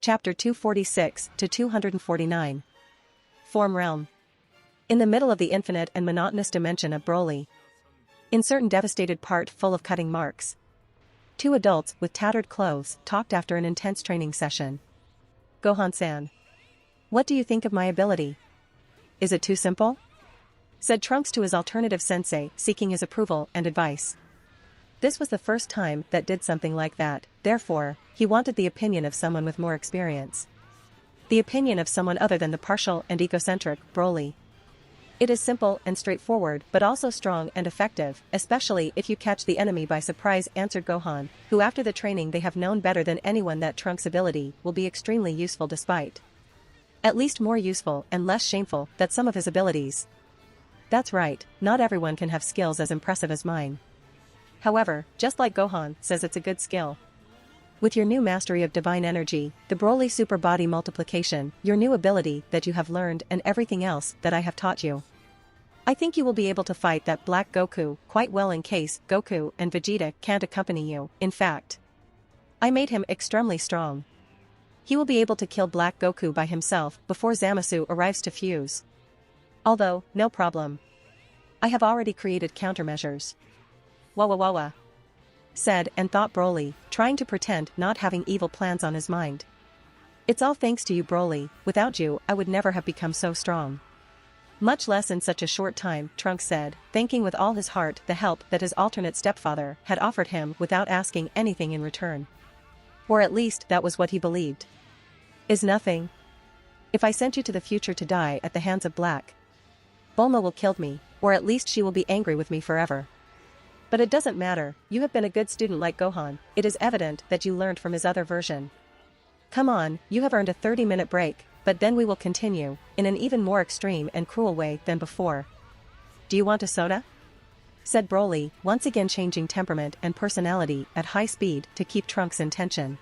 Chapter 246 to 249. Form Realm. In the middle of the infinite and monotonous dimension of Broly. In certain devastated part full of cutting marks. Two adults with tattered clothes talked after an intense training session. Gohan-san. What do you think of my ability? Is it too simple? Said Trunks to his alternative sensei, seeking his approval and advice. This was the first time that did something like that, therefore, he wanted the opinion of someone with more experience. The opinion of someone other than the partial and egocentric Broly. It is simple and straightforward but also strong and effective, especially if you catch the enemy by surprise, answered Gohan, who after the training they have known better than anyone that Trunks' ability will be extremely useful despite. At least more useful and less shameful than some of his abilities. That's right, not everyone can have skills as impressive as mine. However, just like Gohan says it's a good skill. With your new mastery of divine energy, the Broly super body multiplication, your new ability that you have learned and everything else that I have taught you. I think you will be able to fight that Black Goku quite well in case Goku and Vegeta can't accompany you. In fact, I made him extremely strong. He will be able to kill Black Goku by himself before Zamasu arrives to fuse. Although, no problem. I have already created countermeasures. Wah, said and thought Broly, trying to pretend not having evil plans on his mind. It's all thanks to you, Broly. Without you, I would never have become so strong. Much less in such a short time, Trunks said, thanking with all his heart the help that his alternate stepfather had offered him without asking anything in return. Or at least that was what he believed. Is nothing. If I sent you to the future to die at the hands of Black Bulma will kill me, or at least she will be angry with me forever. But it doesn't matter, you have been a good student like Gohan, it is evident that you learned from his other version. Come on, you have earned a 30-minute break, but then we will continue, in an even more extreme and cruel way than before. Do you want a soda? Said Broly, once again changing temperament and personality at high speed to keep Trunks in tension.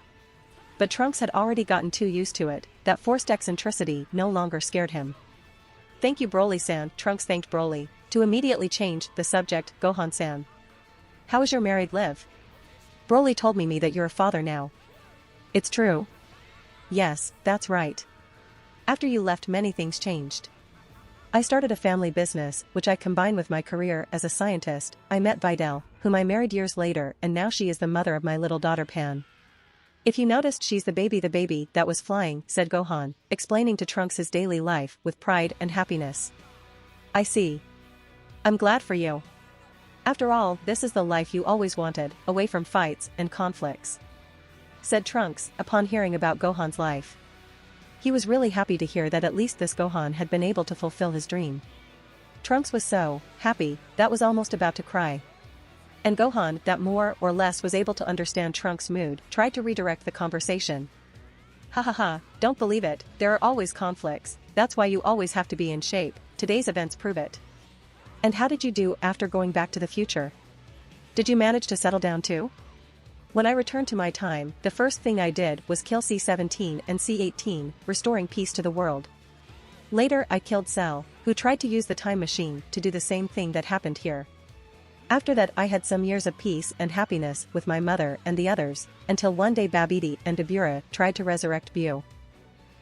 But Trunks had already gotten too used to it, that forced eccentricity no longer scared him. Thank you Broly-san, Trunks thanked Broly, to immediately change the subject, Gohan-san. How is your married life? Broly told me that you're a father now. It's true? Yes, that's right. After you left many things changed. I started a family business, which I combined with my career as a scientist. I met Videl, whom I married years later, and now she is the mother of my little daughter Pan. If you noticed, she's the baby that was flying, said Gohan, explaining to Trunks his daily life with pride and happiness. I see. I'm glad for you. After all, this is the life you always wanted, away from fights and conflicts. Said Trunks, upon hearing about Gohan's life. He was really happy to hear that at least this Gohan had been able to fulfill his dream. Trunks was so happy that was almost about to cry. And Gohan, that more or less was able to understand Trunks' mood, tried to redirect the conversation. Ha, don't believe it, there are always conflicts, that's why you always have to be in shape, today's events prove it. And how did you do after going back to the future? Did you manage to settle down too? When I returned to my time, the first thing I did was kill C-17 and C-18, restoring peace to the world. Later I killed Cell, who tried to use the time machine to do the same thing that happened here. After that I had some years of peace and happiness with my mother and the others, until one day Babidi and Dabura tried to resurrect Buu.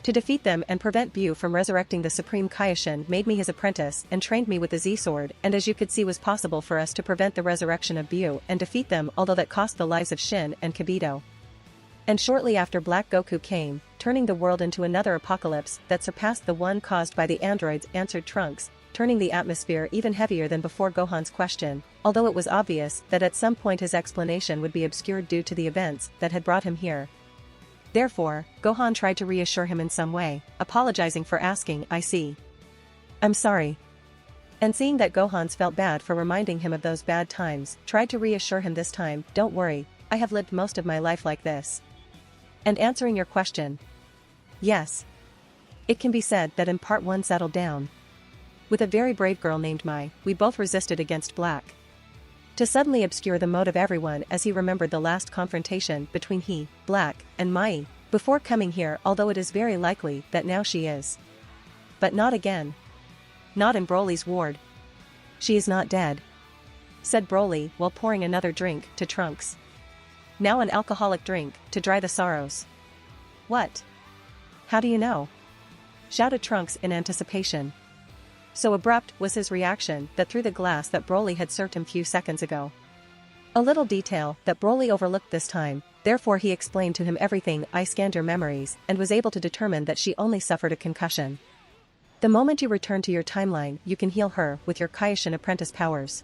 To defeat them and prevent Buu from resurrecting, the Supreme Kaioshin made me his apprentice and trained me with the Z-Sword, and as you could see was possible for us to prevent the resurrection of Buu and defeat them, although that cost the lives of Shin and Kibito. And shortly after Black Goku came, turning the world into another apocalypse that surpassed the one caused by the androids, answered Trunks, turning the atmosphere even heavier than before Gohan's question, although it was obvious that at some point his explanation would be obscured due to the events that had brought him here. Therefore, Gohan tried to reassure him in some way, apologizing for asking, I see. I'm sorry. And seeing that Gohan's felt bad for reminding him of those bad times, tried to reassure him this time, don't worry, I have lived most of my life like this. And answering your question. Yes. It can be said that in part one settled down. With a very brave girl named Mai, we both resisted against Black. To suddenly obscure the mood of everyone as he remembered the last confrontation between he, Black, and Mai, before coming here, although it is very likely that now she is. But not again. Not in Broly's ward. She is not dead. Said Broly while pouring another drink to Trunks. Now an alcoholic drink to dry the sorrows. What? How do you know? Shouted Trunks in anticipation. So abrupt was his reaction that through the glass that Broly had served him few seconds ago. A little detail that Broly overlooked this time, therefore he explained to him everything. I scanned your memories and was able to determine that she only suffered a concussion. The moment you return to your timeline, you can heal her with your Kaioshin apprentice powers.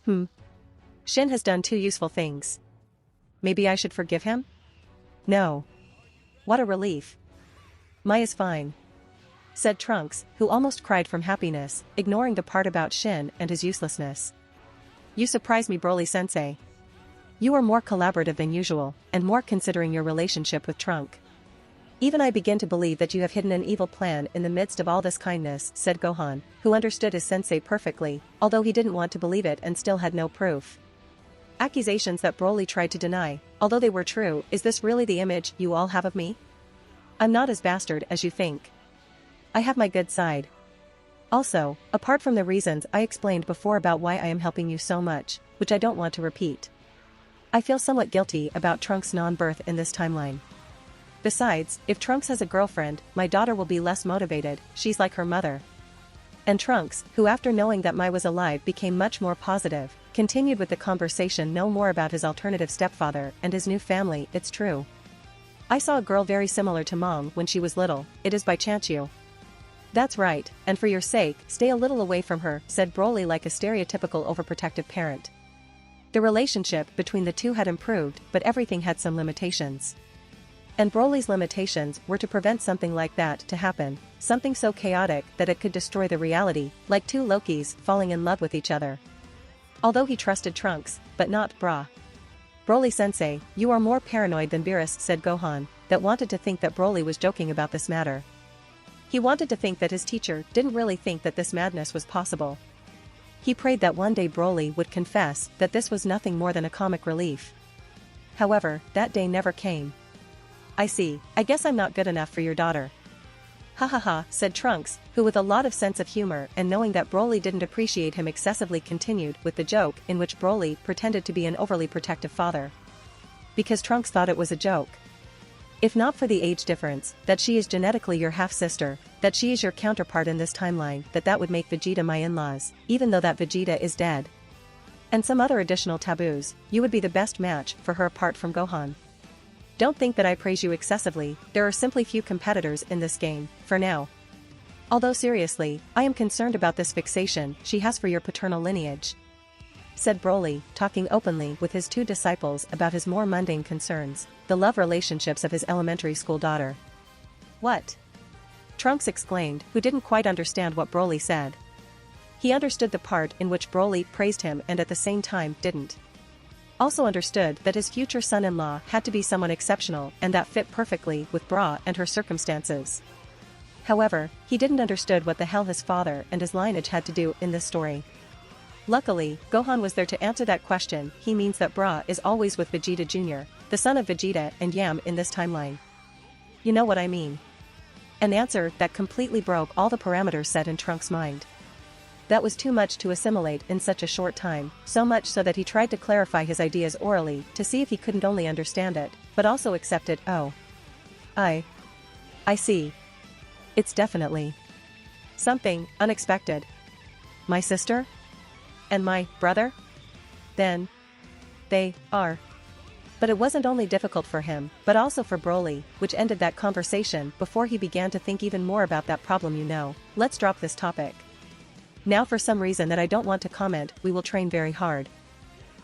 Shin has done two useful things. Maybe I should forgive him? No. What a relief. Mai is fine, said Trunks, who almost cried from happiness, ignoring the part about Shin and his uselessness. You surprise me, Broly-sensei. You are more collaborative than usual, and more considering your relationship with Trunk. Even I begin to believe that you have hidden an evil plan in the midst of all this kindness, said Gohan, who understood his sensei perfectly, although he didn't want to believe it and still had no proof. Accusations that Broly tried to deny, although they were true. Is this really the image you all have of me? I'm not as bastard as you think. I have my good side. Also, apart from the reasons I explained before about why I am helping you so much, which I don't want to repeat, I feel somewhat guilty about Trunks' non-birth in this timeline. Besides, if Trunks has a girlfriend, my daughter will be less motivated. She's like her mother. And Trunks, who after knowing that Mai was alive became much more positive, continued with the conversation no more about his alternative stepfather and his new family. It's true. I saw a girl very similar to Mom when she was little. It is by chance you. That's right, and for your sake, stay a little away from her, said Broly like a stereotypical overprotective parent. The relationship between the two had improved, but everything had some limitations. And Broly's limitations were to prevent something like that to happen, something so chaotic that it could destroy the reality, like two Lokis falling in love with each other. Although he trusted Trunks, but not Bra. Broly-sensei, you are more paranoid than Beerus, said Gohan, that wanted to think that Broly was joking about this matter. He wanted to think that his teacher didn't really think that this madness was possible. He prayed that one day Broly would confess that this was nothing more than a comic relief. However, that day never came. I see, I guess I'm not good enough for your daughter. Ha, said Trunks, who with a lot of sense of humor and knowing that Broly didn't appreciate him excessively continued with the joke in which Broly pretended to be an overly protective father. Because Trunks thought it was a joke. If not for the age difference, that she is genetically your half-sister, that she is your counterpart in this timeline, that would make Vegeta my in-laws, even though that Vegeta is dead. And some other additional taboos, you would be the best match for her apart from Gohan. Don't think that I praise you excessively, there are simply few competitors in this game, for now. Although seriously, I am concerned about this fixation she has for your paternal lineage, said Broly, talking openly with his two disciples about his more mundane concerns, the love relationships of his elementary school daughter. What? Trunks exclaimed, who didn't quite understand what Broly said. He understood the part in which Broly praised him and at the same time didn't. Also understood that his future son-in-law had to be someone exceptional and that fit perfectly with Bra and her circumstances. However, he didn't understood what the hell his father and his lineage had to do in this story. Luckily, Gohan was there to answer that question. He means that Bra is always with Vegeta Jr., the son of Vegeta and Yam in this timeline. You know what I mean. An answer that completely broke all the parameters set in Trunks' mind. That was too much to assimilate in such a short time, so much so that he tried to clarify his ideas orally to see if he couldn't only understand it, but also accept it. Oh. I see. It's definitely something unexpected. My sister? And my brother? Then they are. But it wasn't only difficult for him, but also for Broly, which ended that conversation before he began to think even more about that problem. Let's drop this topic. Now for some reason that I don't want to comment, we will train very hard.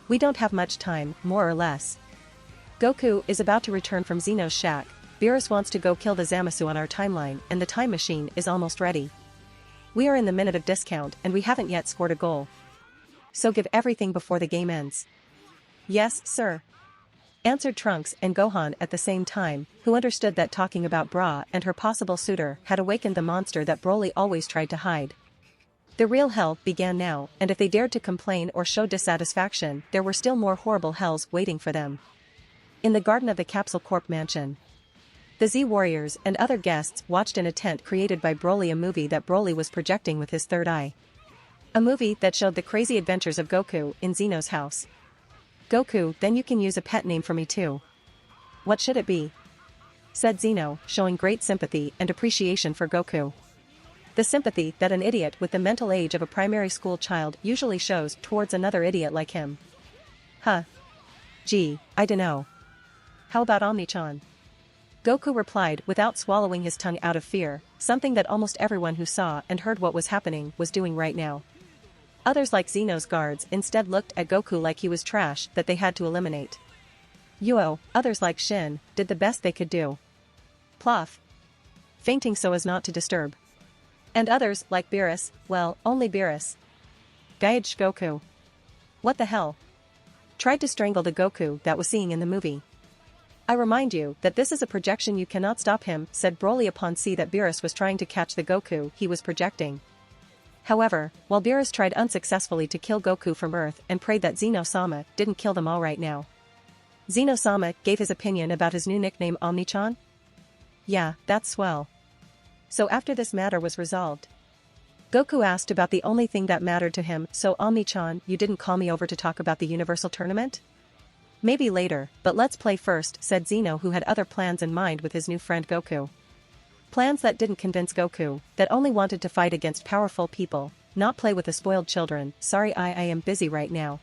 We don't have much time, more or less. Goku is about to return from Zeno's shack, Beerus wants to go kill the Zamasu on our timeline and the time machine is almost ready. We are in the minute of discount and we haven't yet scored a goal. So give everything before the game ends. Yes, sir. Answered Trunks and Gohan at the same time, who understood that talking about Bra and her possible suitor had awakened the monster that Broly always tried to hide. The real hell began now, and if they dared to complain or show dissatisfaction, there were still more horrible hells waiting for them. In the garden of the Capsule Corp mansion, the Z-Warriors and other guests watched in a tent created by Broly a movie that Broly was projecting with his third eye. A movie that showed the crazy adventures of Goku in Zeno's house. Goku, then you can use a pet name for me too. What should it be? said Zeno, showing great sympathy and appreciation for Goku. The sympathy that an idiot with the mental age of a primary school child usually shows towards another idiot like him. Huh. Gee, I dunno. How about Omni-chan? Goku replied without swallowing his tongue out of fear, something that almost everyone who saw and heard what was happening was doing right now. Others like Zeno's guards instead looked at Goku like he was trash that they had to eliminate. Others like Shin, did the best they could do. Plof. Fainting so as not to disturb. And others, like Beerus, well, only Beerus. Gaijin Goku. What the hell? Tried to strangle the Goku that was seeing in the movie. I remind you that this is a projection, you cannot stop him, said Broly upon seeing that Beerus was trying to catch the Goku he was projecting. However, while Beerus tried unsuccessfully to kill Goku from Earth and prayed that Zeno-sama didn't kill them all right now. Zeno-sama gave his opinion about his new nickname Omni-chan? Yeah, that's swell. So after this matter was resolved, Goku asked about the only thing that mattered to him. So Omni-chan, you didn't call me over to talk about the Universal Tournament? Maybe later, but let's play first, said Zeno, who had other plans in mind with his new friend Goku. Plans that didn't convince Goku, that only wanted to fight against powerful people, not play with the spoiled children. Sorry, I am busy right now.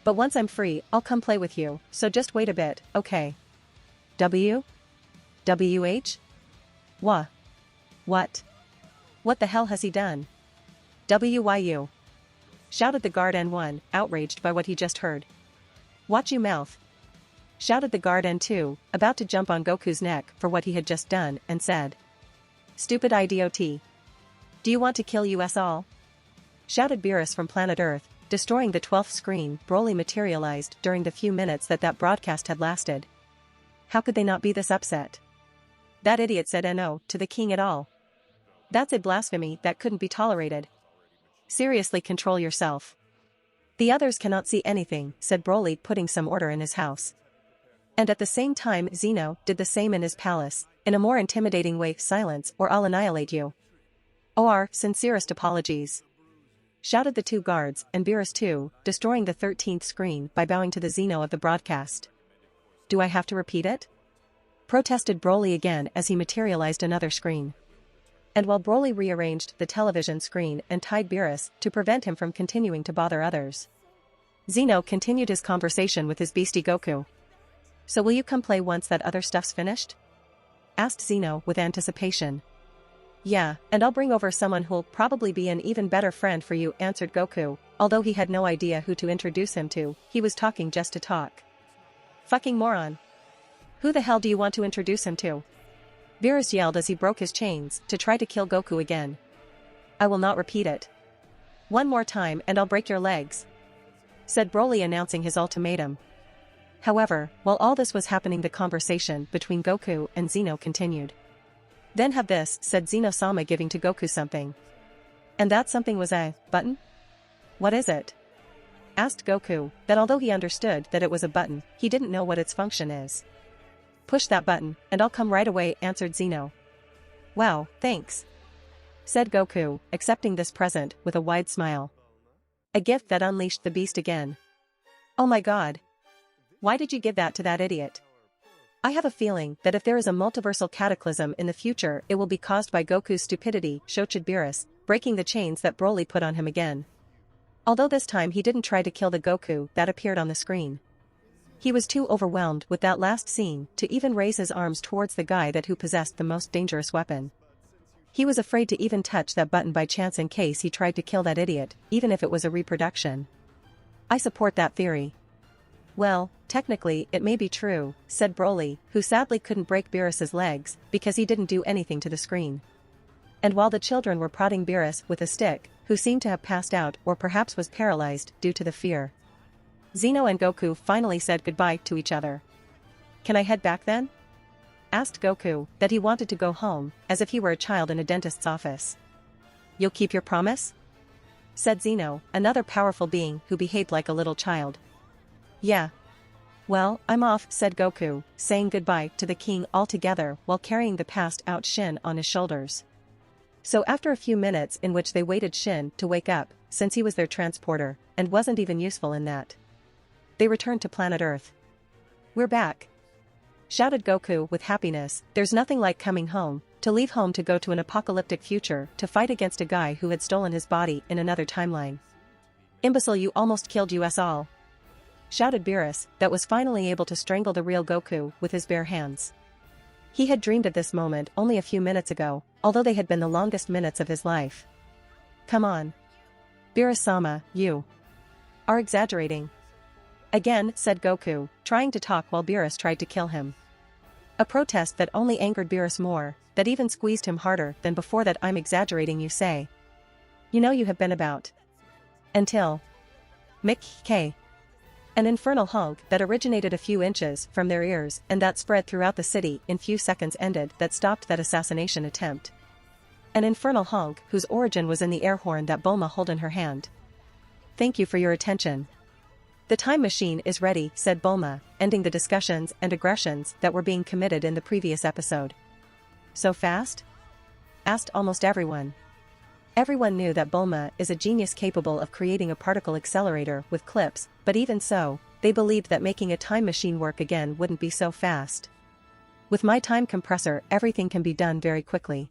But once I'm free, I'll come play with you, so just wait a bit, okay? WH? What? What the hell has he done? WYU? Shouted the guard N1, outraged by what he just heard. Watch you mouth. Shouted the guard N2, about to jump on Goku's neck for what he had just done, and said. Stupid idiot. Do you want to kill us all? Shouted Beerus from planet Earth, destroying the 12th screen. Broly materialized during the few minutes that broadcast had lasted. How could they not be this upset? That idiot said no to the king at all. That's a blasphemy that couldn't be tolerated. Seriously, control yourself. The others cannot see anything, said Broly, putting some order in his house. And at the same time Zeno did the same in his palace, in a more intimidating way. Silence or I'll annihilate you. Our sincerest apologies. Shouted the two guards, and Beerus too, destroying the 13th screen by bowing to the Zeno of the broadcast. Do I have to repeat it? Protested Broly again as he materialized another screen. And while Broly rearranged the television screen and tied Beerus to prevent him from continuing to bother others, Zeno continued his conversation with his beastie Goku. So will you come play once that other stuff's finished? Asked Zeno with anticipation. Yeah, and I'll bring over someone who'll probably be an even better friend for you, answered Goku, although he had no idea who to introduce him to. He was talking just to talk. Fucking moron. Who the hell do you want to introduce him to? Beerus yelled as he broke his chains to try to kill Goku again. I will not repeat it. One more time and I'll break your legs, said Broly, announcing his ultimatum. However, while all this was happening, the conversation between Goku and Zeno continued. Then have this, said Zeno-sama, giving to Goku something. And that something was a button? What is it? Asked Goku, that although he understood that it was a button, he didn't know what its function is. Push that button, and I'll come right away, answered Zeno. Wow, thanks, said Goku, accepting this present with a wide smile. A gift that unleashed the beast again. Oh my god. Why did you give that to that idiot? I have a feeling that if there is a multiversal cataclysm in the future, it will be caused by Goku's stupidity, shouted Beerus, breaking the chains that Broly put on him again. Although this time he didn't try to kill the Goku that appeared on the screen. He was too overwhelmed with that last scene to even raise his arms towards the guy who possessed the most dangerous weapon. He was afraid to even touch that button by chance in case he tried to kill that idiot, even if it was a reproduction. I support that theory. Well, technically it may be true, said Broly, who sadly couldn't break Beerus's legs because he didn't do anything to the screen. And while the children were prodding Beerus with a stick, who seemed to have passed out or perhaps was paralyzed due to the fear, Zeno and Goku finally said goodbye to each other. Can I head back then? Asked Goku, that he wanted to go home, as if he were a child in a dentist's office. You'll keep your promise? Said Zeno, another powerful being who behaved like a little child. Yeah. Well, I'm off, said Goku, saying goodbye to the king altogether while carrying the passed out Shin on his shoulders. So after a few minutes in which they waited Shin to wake up, since he was their transporter, and wasn't even useful in that, they returned to planet Earth. We're back. shouted Goku with happiness. There's nothing like coming home, to leave home to go to an apocalyptic future to fight against a guy who had stolen his body in another timeline. Imbecile, you almost killed us all, shouted Beerus, that was finally able to strangle the real Goku with his bare hands. He had dreamed of this moment only a few minutes ago, although they had been the longest minutes of his life. Come on, Beerus-sama, you are exaggerating. Again, said Goku, trying to talk while Beerus tried to kill him. A protest that only angered Beerus more, that even squeezed him harder than before. That I'm exaggerating, you say? You know you have been about. Until Mick an infernal honk that originated a few inches from their ears and that spread throughout the city in few seconds ended that stopped that assassination attempt. An infernal honk whose origin was in the air horn that Bulma held in her hand. Thank you for your attention. The time machine is ready, said Bulma, ending the discussions and aggressions that were being committed in the previous episode. So fast? Asked almost everyone. Everyone knew that Bulma is a genius capable of creating a particle accelerator with clips, but even so, they believed that making a time machine work again wouldn't be so fast. With my time compressor, everything can be done very quickly.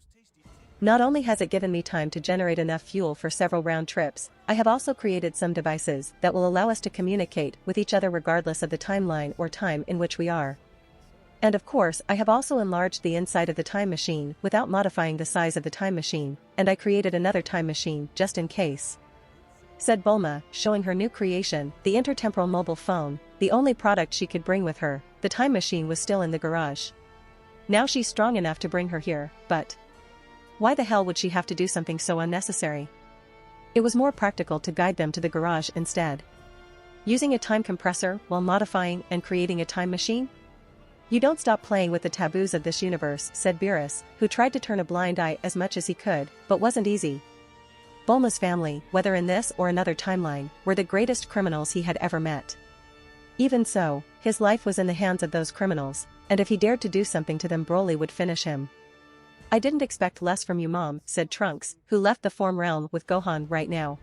Not only has it given me time to generate enough fuel for several round trips, I have also created some devices that will allow us to communicate with each other regardless of the timeline or time in which we are. And of course, I have also enlarged the inside of the time machine without modifying the size of the time machine, and I created another time machine just in case, said Bulma, showing her new creation, the intertemporal mobile phone, the only product she could bring with her. The time machine was still in the garage. Now she's strong enough to bring her here, but why the hell would she have to do something so unnecessary? It was more practical to guide them to the garage instead. Using a time compressor while modifying and creating a time machine? You don't stop playing with the taboos of this universe, said Beerus, who tried to turn a blind eye as much as he could, but wasn't easy. Bulma's family, whether in this or another timeline, were the greatest criminals he had ever met. Even so, his life was in the hands of those criminals, and if he dared to do something to them, Broly would finish him. I didn't expect less from you, Mom, said Trunks, who left the form realm with Gohan right now.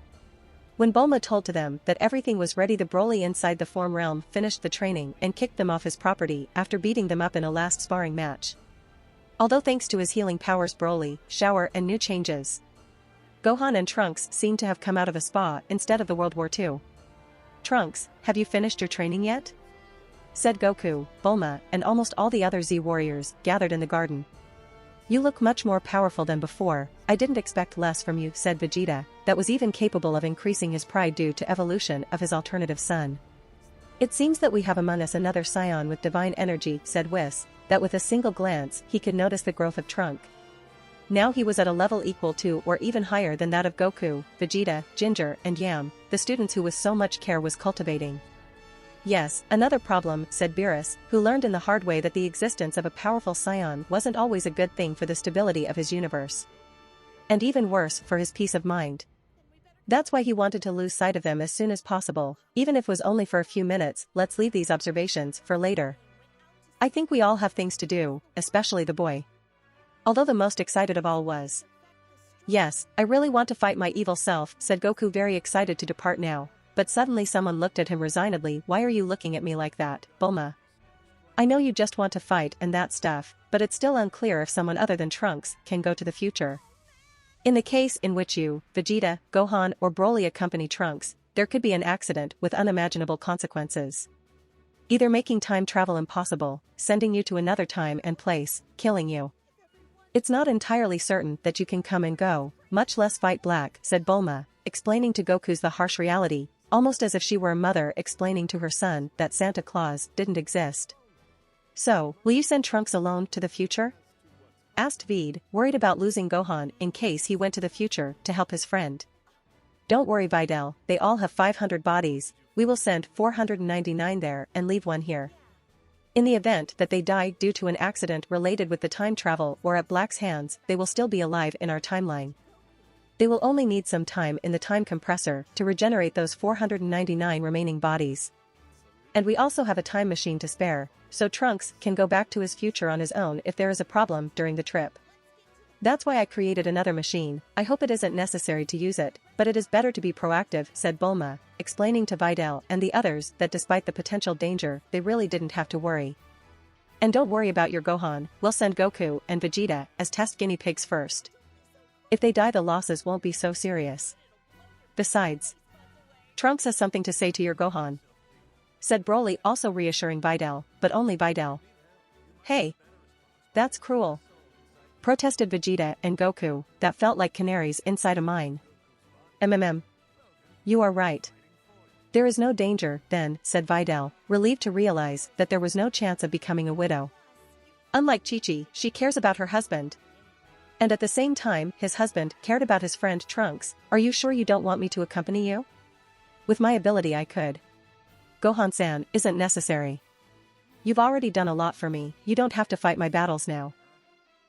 When Bulma told to them that everything was ready, the Broly inside the form realm finished the training and kicked them off his property after beating them up in a last sparring match. Although thanks to his healing powers, Broly, shower and new changes, Gohan and Trunks seemed to have come out of a spa instead of the World War II. Trunks, have you finished your training yet? Said Goku, Bulma, and almost all the other Z warriors gathered in the garden. You look much more powerful than before. I didn't expect less from you, said Vegeta, that was even capable of increasing his pride due to evolution of his alternative son. It seems that we have among us another Saiyan with divine energy, said Whis, that with a single glance he could notice the growth of Trunk. Now he was at a level equal to or even higher than that of Goku, Vegeta, Ginger, and Yam, the students who with so much care was cultivating. Yes, another problem, said Beerus, who learned in the hard way that the existence of a powerful Saiyan wasn't always a good thing for the stability of his universe. And even worse for his peace of mind. That's why he wanted to lose sight of them as soon as possible, even if it was only for a few minutes. Let's leave these observations for later. I think we all have things to do, especially the boy. Although the most excited of all was. Yes, I really want to fight my evil self, said Goku, very excited to depart now. But suddenly someone looked at him resignedly. Why are you looking at me like that, Bulma? I know you just want to fight and that stuff, but it's still unclear if someone other than Trunks can go to the future. In the case in which you, Vegeta, Gohan, or Broly accompany Trunks, there could be an accident with unimaginable consequences. Either making time travel impossible, sending you to another time and place, killing you. It's not entirely certain that you can come and go, much less fight Black, said Bulma, explaining to Goku's the harsh reality, almost as if she were a mother explaining to her son that Santa Claus didn't exist. So, will you send Trunks alone to the future? Asked Veed, worried about losing Gohan in case he went to the future to help his friend. Don't worry, Videl, they all have 500 bodies, we will send 499 there and leave one here. In the event that they die due to an accident related with the time travel or at Black's hands, they will still be alive in our timeline. They will only need some time in the time compressor to regenerate those 499 remaining bodies. And we also have a time machine to spare, so Trunks can go back to his future on his own if there is a problem during the trip. That's why I created another machine. I hope it isn't necessary to use it, but it is better to be proactive, said Bulma, explaining to Videl and the others that despite the potential danger, they really didn't have to worry. And don't worry about your Gohan, we'll send Goku and Vegeta as test guinea pigs first. If they die, the losses won't be so serious. Besides, Trunks has something to say to your Gohan," said Broly, also reassuring Videl, but only Videl. "Hey! That's cruel," protested Vegeta and Goku, that felt like canaries inside a mine. You are right. There is no danger, then," said Videl, relieved to realize that there was no chance of becoming a widow. Unlike Chi-Chi, she cares about her husband. And at the same time, his husband cared about his friend Trunks. "Are you sure you don't want me to accompany you? With my ability I could." "Gohan-san, isn't necessary. You've already done a lot for me, you don't have to fight my battles now.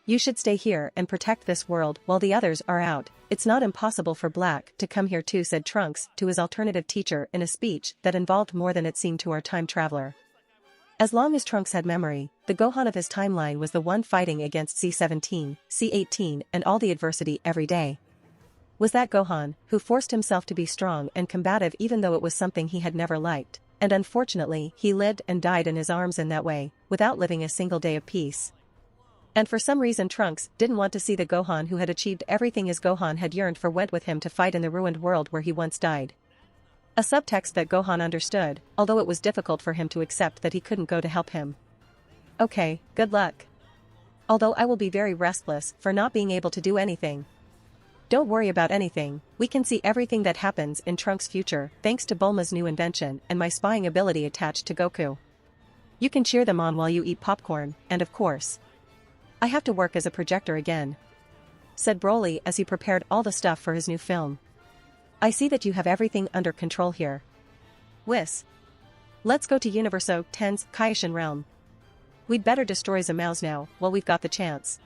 You should stay here and protect this world while the others are out. It's not impossible for Black to come here too," said Trunks to his alternative teacher in a speech that involved more than it seemed to our time traveler. As long as Trunks had memory, the Gohan of his timeline was the one fighting against C-17, C-18 and all the adversity every day. Was that Gohan, who forced himself to be strong and combative even though it was something he had never liked, and unfortunately he lived and died in his arms in that way, without living a single day of peace. And for some reason Trunks didn't want to see the Gohan who had achieved everything his Gohan had yearned for went with him to fight in the ruined world where he once died. A subtext that Gohan understood, although it was difficult for him to accept that he couldn't go to help him. "Okay, good luck. Although I will be very restless for not being able to do anything." "Don't worry about anything, we can see everything that happens in Trunks' future thanks to Bulma's new invention and my spying ability attached to Goku. You can cheer them on while you eat popcorn, and of course, I have to work as a projector again," said Broly as he prepared all the stuff for his new film. "I see that you have everything under control here. Whis. Let's go to Universo 10's Kaioshin realm. We'd better destroy Zamao's now while we've got the chance,"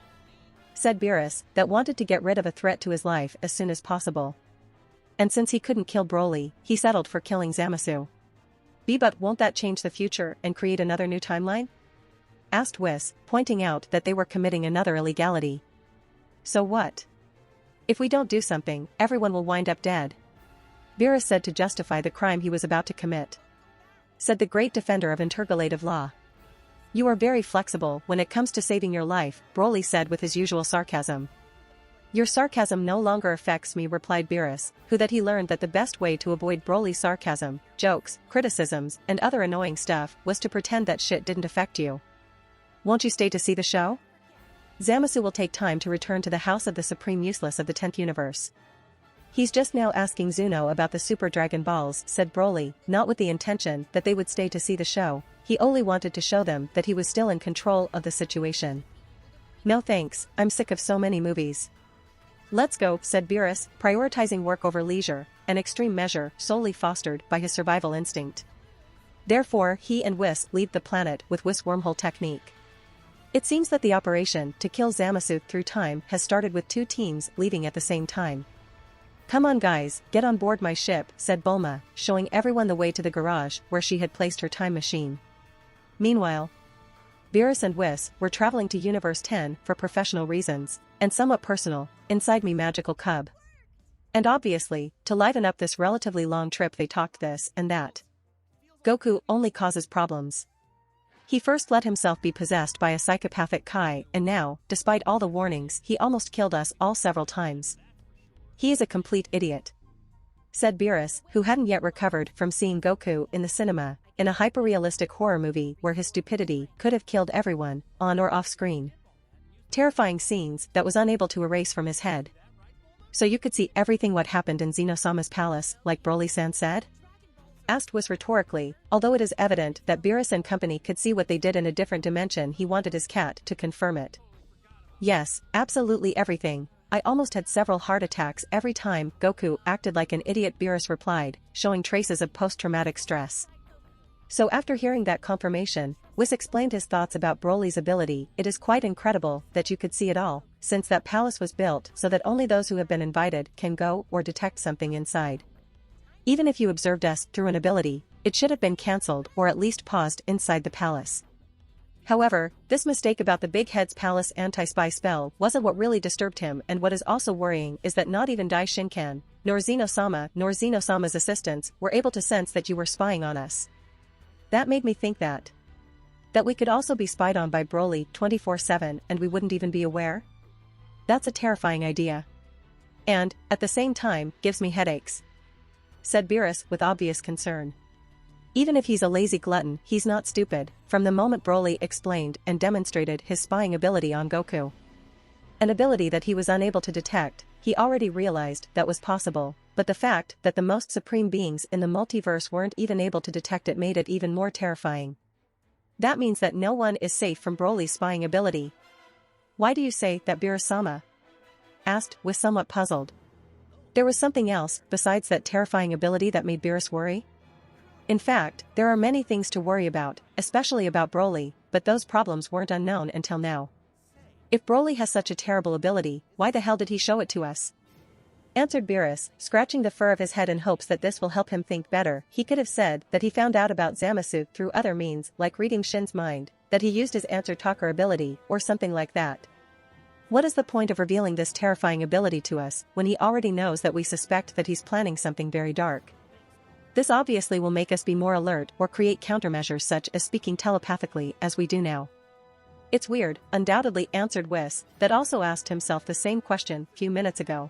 said Beerus, that wanted to get rid of a threat to his life as soon as possible. And since he couldn't kill Broly, he settled for killing Zamasu. "But won't that change the future and create another new timeline?" asked Whis, pointing out that they were committing another illegality. "So what? If we don't do something, everyone will wind up dead," Beerus said to justify the crime he was about to commit. Said the great defender of intergalative law. "You are very flexible when it comes to saving your life," Broly said with his usual sarcasm. "Your sarcasm no longer affects me," replied Beerus, who that he learned that the best way to avoid Broly's sarcasm, jokes, criticisms, and other annoying stuff was to pretend that shit didn't affect you. "Won't you stay to see the show? Zamasu will take time to return to the house of the supreme useless of the 10th universe. He's just now asking Zeno about the Super Dragon Balls," said Broly, not with the intention that they would stay to see the show, he only wanted to show them that he was still in control of the situation. "No thanks, I'm sick of so many movies." "Let's go," said Beerus, prioritizing work over leisure, an extreme measure solely fostered by his survival instinct. Therefore he and Whis leave the planet with Whis' wormhole technique. It seems that the operation to kill Zamasu through time has started with two teams leaving at the same time. "Come on guys, get on board my ship," said Bulma, showing everyone the way to the garage where she had placed her time machine. Meanwhile, Beerus and Whis were traveling to Universe 10 for professional reasons, and somewhat personal, inside me magical cub. And obviously, to liven up this relatively long trip they talked this and that. Goku only causes problems. He first let himself be possessed by a psychopathic Kai, and now, despite all the warnings, he almost killed us all several times. He is a complete idiot," said Beerus, who hadn't yet recovered from seeing Goku in the cinema, in a hyper-realistic horror movie where his stupidity could have killed everyone, on or off-screen. Terrifying scenes that was unable to erase from his head. "So you could see everything what happened in Zeno-sama's palace, like Broly-san said?" asked Whis rhetorically, although it is evident that Beerus and company could see what they did in a different dimension. He wanted his cat to confirm it. "Yes, absolutely everything. I almost had several heart attacks every time Goku acted like an idiot," Beerus replied, showing traces of post-traumatic stress. So after hearing that confirmation, Whis explained his thoughts about Broly's ability. "It is quite incredible that you could see it all, since that palace was built so that only those who have been invited can go or detect something inside. Even if you observed us through an ability, it should have been cancelled or at least paused inside the palace." However, this mistake about the Big Head's palace anti-spy spell wasn't what really disturbed him, and what is also worrying is that not even Daishinkan, nor Zeno-sama, nor Zeno-sama's assistants were able to sense that you were spying on us. That made me think that That we could also be spied on by Broly 24/7 and we wouldn't even be aware? That's a terrifying idea. And, at the same time, gives me headaches," said Beerus with obvious concern. Even if he's a lazy glutton, he's not stupid, from the moment Broly explained and demonstrated his spying ability on Goku. An ability that he was unable to detect, he already realized that was possible, but the fact that the most supreme beings in the multiverse weren't even able to detect it made it even more terrifying. That means that no one is safe from Broly's spying ability. "Why do you say that, Beerus-sama?" asked Whis, somewhat puzzled. There was something else besides that terrifying ability that made Beerus worry? In fact, there are many things to worry about, especially about Broly, but those problems weren't unknown until now. "If Broly has such a terrible ability, why the hell did he show it to us?" answered Beerus, scratching the fur of his head in hopes that this will help him think better. He could have said that he found out about Zamasu through other means like reading Shin's mind, that he used his answer talker ability, or something like that. What is the point of revealing this terrifying ability to us when he already knows that we suspect that he's planning something very dark? This obviously will make us be more alert or create countermeasures such as speaking telepathically as we do now. "It's weird," undoubtedly answered Whis, that also asked himself the same question few minutes ago.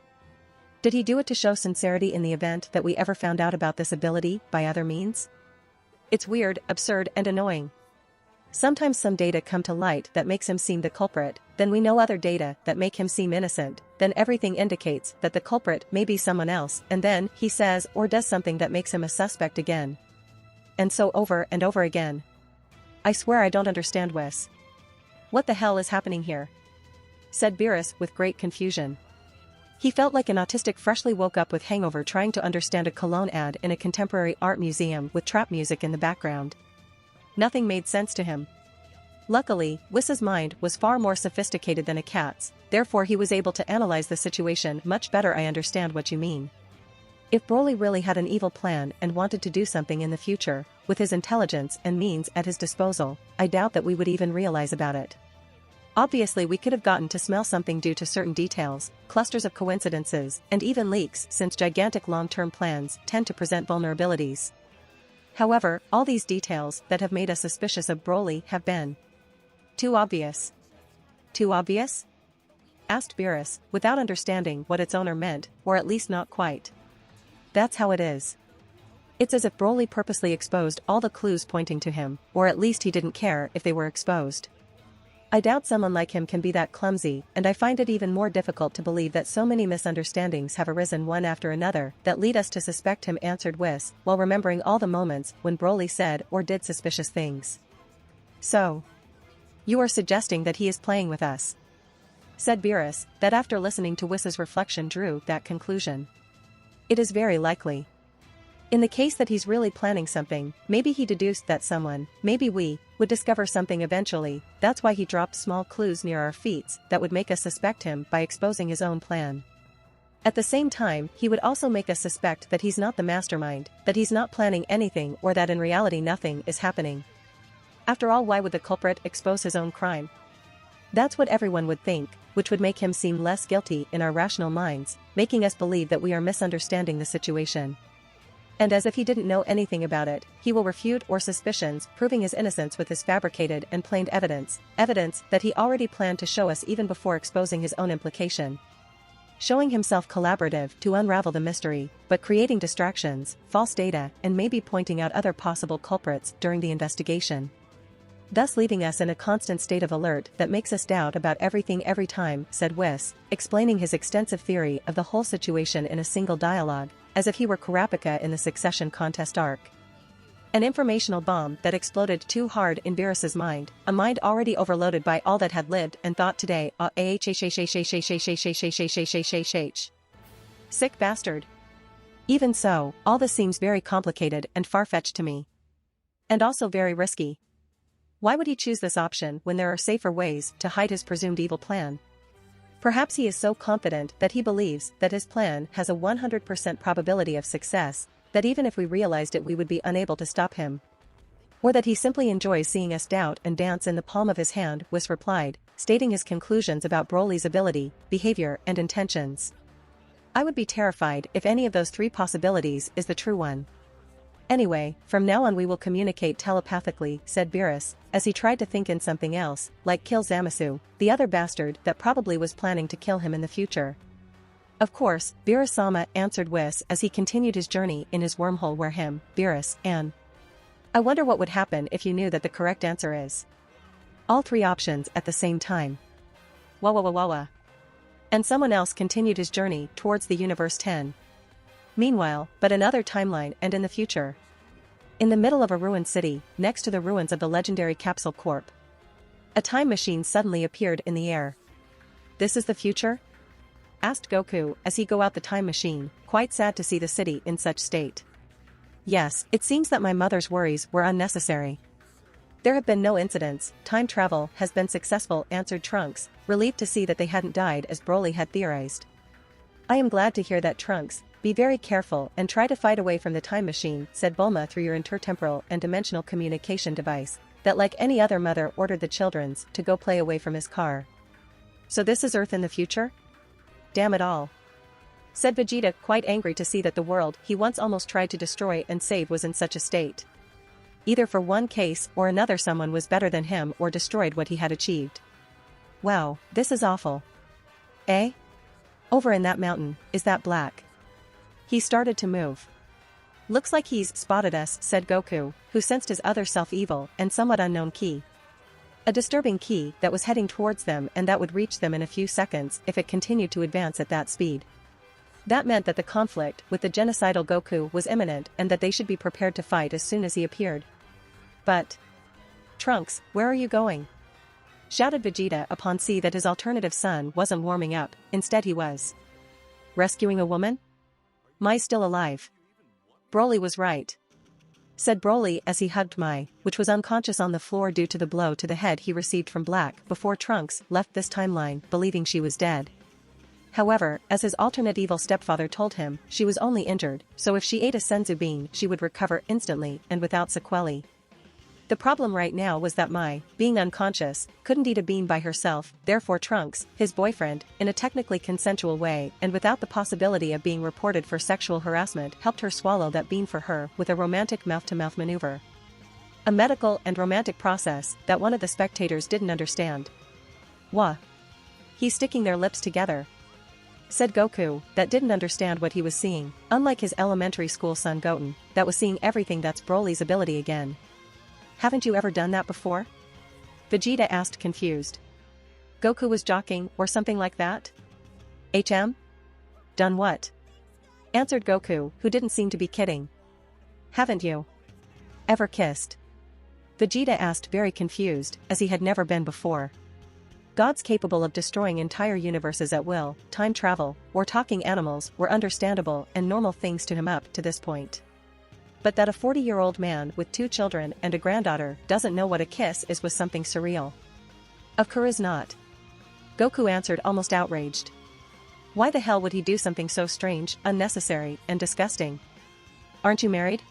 Did he do it to show sincerity in the event that we ever found out about this ability by other means? It's weird, absurd and annoying. Sometimes some data come to light that makes him seem the culprit, then we know other data that make him seem innocent, then everything indicates that the culprit may be someone else, and then he says or does something that makes him a suspect again. And so over and over again. I swear I don't understand, Whis. What the hell is happening here? Said Beerus with great confusion. He felt like an autistic freshly woke up with hangover trying to understand a cologne ad in a contemporary art museum with trap music in the background. Nothing made sense to him. Luckily, Whis' mind was far more sophisticated than a cat's, therefore he was able to analyze the situation much better. I understand what you mean. If Broly really had an evil plan and wanted to do something in the future, with his intelligence and means at his disposal, I doubt that we would even realize about it. Obviously we could have gotten to smell something due to certain details, clusters of coincidences, and even leaks, since gigantic long-term plans tend to present vulnerabilities. However, all these details that have made us suspicious of Broly have been too obvious. Too obvious? Asked Beerus, without understanding what its owner meant, or at least not quite. That's how it is. It's as if Broly purposely exposed all the clues pointing to him, or at least he didn't care if they were exposed. I doubt someone like him can be that clumsy, and I find it even more difficult to believe that so many misunderstandings have arisen one after another that lead us to suspect him, answered Whis, while remembering all the moments when Broly said or did suspicious things. So, you are suggesting that he is playing with us? Said Beerus, that after listening to Whis' reflection drew that conclusion. It is very likely. In the case that he's really planning something, maybe he deduced that someone, maybe we, would discover something eventually. That's why he dropped small clues near our feet that would make us suspect him by exposing his own plan. At the same time, he would also make us suspect that he's not the mastermind, that he's not planning anything, or that in reality nothing is happening. After all, why would the culprit expose his own crime? That's what everyone would think, which would make him seem less guilty in our rational minds, making us believe that we are misunderstanding the situation. And as if he didn't know anything about it, he will refute our suspicions, proving his innocence with his fabricated and planed evidence that he already planned to show us even before exposing his own implication. Showing himself collaborative to unravel the mystery, but creating distractions, false data, and maybe pointing out other possible culprits during the investigation. Thus leaving us in a constant state of alert that makes us doubt about everything every time, said Whis, explaining his extensive theory of the whole situation in a single dialogue, as if he were Kurapika in the Succession contest arc. An informational bomb that exploded too hard in Beerus' mind, a mind already overloaded by all that had lived and thought today. Sick bastard. Even so, all this seems very complicated and far-fetched to me. And also very risky. Why would he choose this option when there are safer ways to hide his presumed evil plan? Perhaps he is so confident that he believes that his plan has a 100% probability of success, that even if we realized it we would be unable to stop him. Or that he simply enjoys seeing us doubt and dance in the palm of his hand, Whis replied, stating his conclusions about Broly's ability, behavior, and intentions. I would be terrified if any of those three possibilities is the true one. Anyway, from now on we will communicate telepathically, said Beerus, as he tried to think in something else, like kill Zamasu, the other bastard that probably was planning to kill him in the future. Of course, Beerus-sama answered Whis as he continued his journey in his wormhole where him, Beerus, and I wonder what would happen if you knew that the correct answer is all three options at the same time. Wah wah wah wah wah. And someone else continued his journey towards the Universe 10. Meanwhile, but another timeline and in the future. In the middle of a ruined city, next to the ruins of the legendary Capsule Corp, a time machine suddenly appeared in the air. This is the future? Asked Goku as he go out the time machine, quite sad to see the city in such state. Yes, it seems that my mother's worries were unnecessary. There have been no incidents, time travel has been successful, answered Trunks, relieved to see that they hadn't died as Broly had theorized. I am glad to hear that, Trunks. Be very careful and try to fight away from the time machine, said Bulma through your intertemporal and dimensional communication device, that like any other mother ordered the children's to go play away from his car. So this is Earth in the future? Damn it all. Said Vegeta, quite angry to see that the world he once almost tried to destroy and save was in such a state. Either for one case or another someone was better than him or destroyed what he had achieved. Wow, this is awful. Eh? Over in that mountain, is that black? He started to move. Looks like he's spotted us, said Goku, who sensed his other self-evil and somewhat unknown ki. A disturbing ki that was heading towards them and that would reach them in a few seconds if it continued to advance at that speed. That meant that the conflict with the genocidal Goku was imminent and that they should be prepared to fight as soon as he appeared. But... Trunks, where are you going? Shouted Vegeta upon seeing that his alternative son wasn't warming up, instead he was rescuing a woman? Mai still alive. Broly was right. Said Broly as he hugged Mai, which was unconscious on the floor due to the blow to the head he received from Black before Trunks left this timeline believing she was dead. However, as his alternate evil stepfather told him, she was only injured, so if she ate a senzu bean she would recover instantly and without sequelae. The problem right now was that Mai, being unconscious, couldn't eat a bean by herself, therefore Trunks, his boyfriend, in a technically consensual way and without the possibility of being reported for sexual harassment, helped her swallow that bean for her with a romantic mouth-to-mouth maneuver. A medical and romantic process that one of the spectators didn't understand. Wah. He's sticking their lips together. Said Goku, that didn't understand what he was seeing, unlike his elementary school son Goten, that was seeing everything. That's Broly's ability again. Haven't you ever done that before? Vegeta asked confused. Goku was joking or something like that? HM? Done what? Answered Goku, who didn't seem to be kidding. Haven't you ever kissed? Vegeta asked, very confused, as he had never been before. Gods capable of destroying entire universes at will, time travel, or talking animals were understandable and normal things to him up to this point. But that a 40-year-old man with 2 children and a granddaughter doesn't know what a kiss is was something surreal. Of course not. Goku answered, almost outraged. Why the hell would he do something so strange, unnecessary, and disgusting? Aren't you married?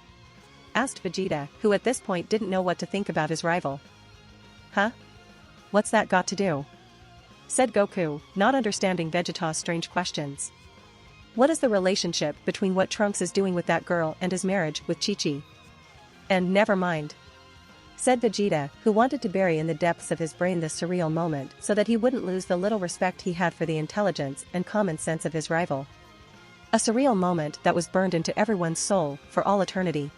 Asked Vegeta, who at this point didn't know what to think about his rival. Huh? What's that got to do? Said Goku, not understanding Vegeta's strange questions. What is the relationship between what Trunks is doing with that girl and his marriage with Chi-Chi? And never mind. Said Vegeta, who wanted to bury in the depths of his brain this surreal moment so that he wouldn't lose the little respect he had for the intelligence and common sense of his rival. A surreal moment that was burned into everyone's soul for all eternity.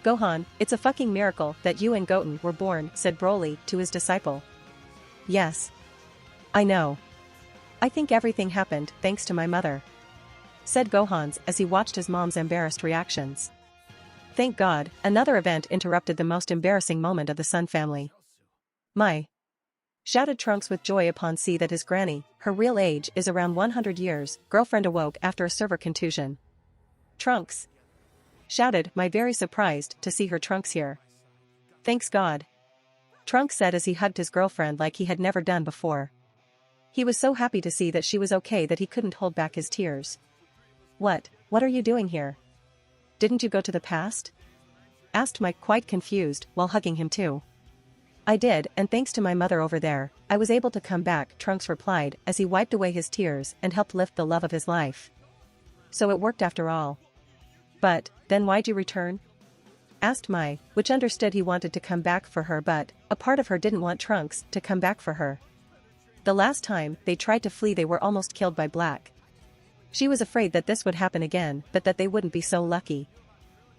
Gohan, it's a fucking miracle that you and Goten were born, said Broly to his disciple. Yes. I know. I think everything happened thanks to my mother. Said Gohan as he watched his mom's embarrassed reactions. Thank God, another event interrupted the most embarrassing moment of the Sun family. My! Shouted Trunks with joy upon seeing that his granny, her real age is around 100 years, girlfriend awoke after a server contusion. Trunks! Shouted Mai, very surprised to see her Trunks here. Thanks God. Trunks said as he hugged his girlfriend like he had never done before. He was so happy to see that she was okay that he couldn't hold back his tears. What are you doing here? Didn't you go to the past? Asked Mike, quite confused, while hugging him too. I did, and thanks to my mother over there, I was able to come back, Trunks replied as he wiped away his tears and helped lift the love of his life. So it worked after all. But, then why'd you return? asked Mai, which understood he wanted to come back for her, but a part of her didn't want Trunks to come back for her. The last time they tried to flee they were almost killed by Black. She was afraid that this would happen again, but that they wouldn't be so lucky.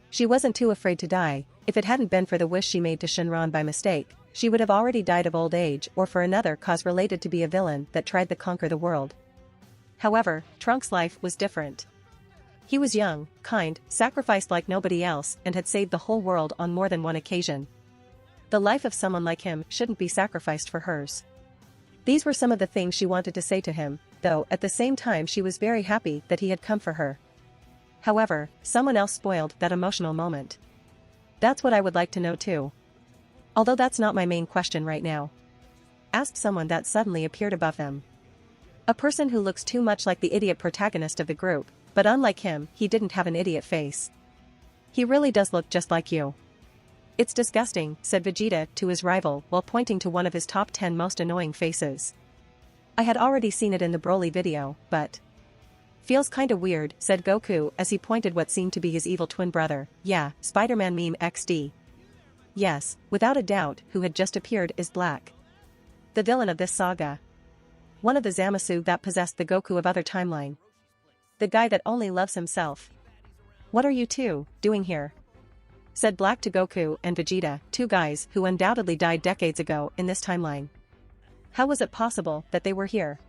She wasn't too afraid to die. If it hadn't been for the wish she made to Shinran by mistake, she would have already died of old age or for another cause related to be a villain that tried to conquer the world. However, Trunks' life was different. He was young, kind, sacrificed like nobody else, and had saved the whole world on more than one occasion. The life of someone like him shouldn't be sacrificed for hers. These were some of the things she wanted to say to him, though at the same time she was very happy that he had come for her. However, someone else spoiled that emotional moment. That's what I would like to know too. Although that's not my main question right now. Asked someone that suddenly appeared above them. A person who looks too much like the idiot protagonist of the group, but unlike him, he didn't have an idiot face. He really does look just like you. It's disgusting, said Vegeta to his rival while pointing to one of his top 10 most annoying faces. I had already seen it in the Broly video, but... Feels kinda weird, said Goku as he pointed what seemed to be his evil twin brother. Yeah, Spider-Man meme XD. Yes, without a doubt, who had just appeared is Black. The villain of this saga. One of the Zamasu that possessed the Goku of other timeline. The guy that only loves himself. What are you two doing here? Said Black to Goku and Vegeta, two guys who undoubtedly died decades ago in this timeline. How was it possible that they were here?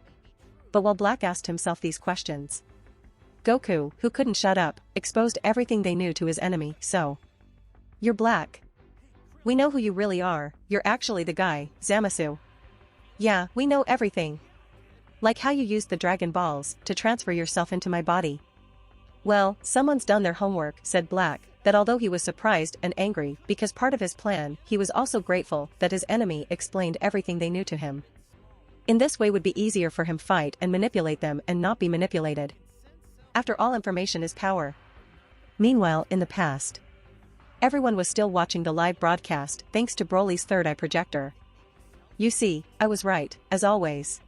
But while Black asked himself these questions, Goku, who couldn't shut up, exposed everything they knew to his enemy. So, you're Black. We know who you really are, you're actually the guy, Zamasu. Yeah, we know everything. Like how you used the Dragon Balls to transfer yourself into my body. Well, someone's done their homework, said Black, that although he was surprised and angry because part of his plan, he was also grateful that his enemy explained everything they knew to him. In this way would be easier for him fight and manipulate them and not be manipulated. After all, information is power. Meanwhile, in the past, everyone was still watching the live broadcast thanks to Broly's third eye projector. You see, I was right, as always.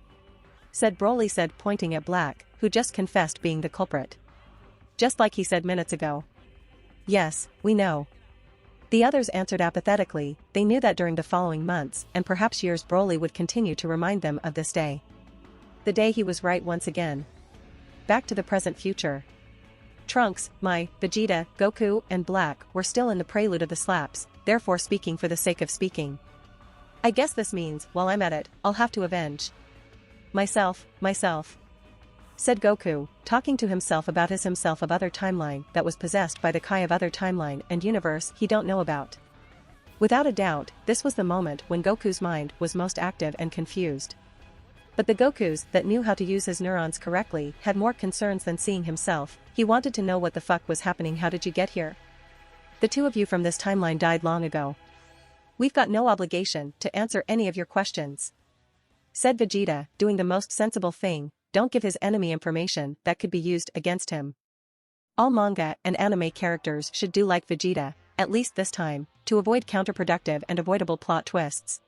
Said Broly, said pointing at Black, who just confessed being the culprit. Just like he said minutes ago. Yes, we know. The others answered apathetically. They knew that during the following months and perhaps years Broly would continue to remind them of this day. The day he was right once again. Back to the present future. Trunks, Mai, Vegeta, Goku, and Black were still in the prelude of the slaps, therefore speaking for the sake of speaking. I guess this means, while I'm at it, I'll have to avenge myself, said Goku, talking to himself about his himself of other timeline that was possessed by the Kai of other timeline and universe he don't know about. Without a doubt, this was the moment when Goku's mind was most active and confused. But the Gokus that knew how to use his neurons correctly had more concerns than seeing himself. He wanted to know what the fuck was happening. How did you get here? The two of you from this timeline died long ago. We've got no obligation to answer any of your questions. Said Vegeta, doing the most sensible thing. Don't give his enemy information that could be used against him. All manga and anime characters should do like Vegeta, at least this time, to avoid counterproductive and avoidable plot twists.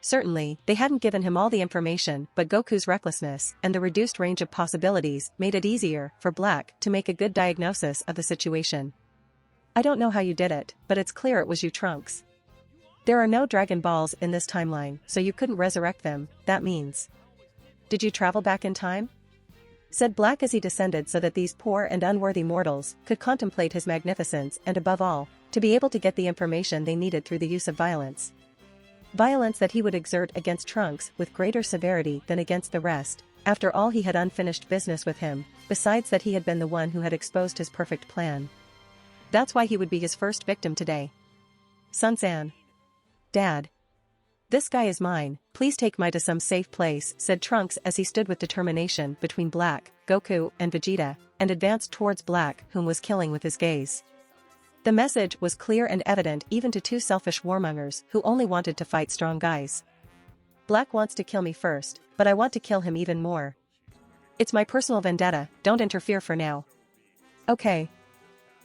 Certainly, they hadn't given him all the information, but Goku's recklessness and the reduced range of possibilities made it easier for Black to make a good diagnosis of the situation. I don't know how you did it, but it's clear it was you, Trunks. There are no Dragon Balls in this timeline, so you couldn't resurrect them. That means... Did you travel back in time? Said Black as he descended so that these poor and unworthy mortals could contemplate his magnificence and above all, to be able to get the information they needed through the use of violence. Violence that he would exert against Trunks with greater severity than against the rest. After all, he had unfinished business with him, besides that he had been the one who had exposed his perfect plan. That's why he would be his first victim today. Sun-san. Dad. This guy is mine, please take Mai to some safe place, said Trunks as he stood with determination between Black, Goku, and Vegeta, and advanced towards Black, whom was killing with his gaze. The message was clear and evident even to two selfish warmongers who only wanted to fight strong guys. Black wants to kill me first, but I want to kill him even more. It's my personal vendetta, don't interfere for now. Okay.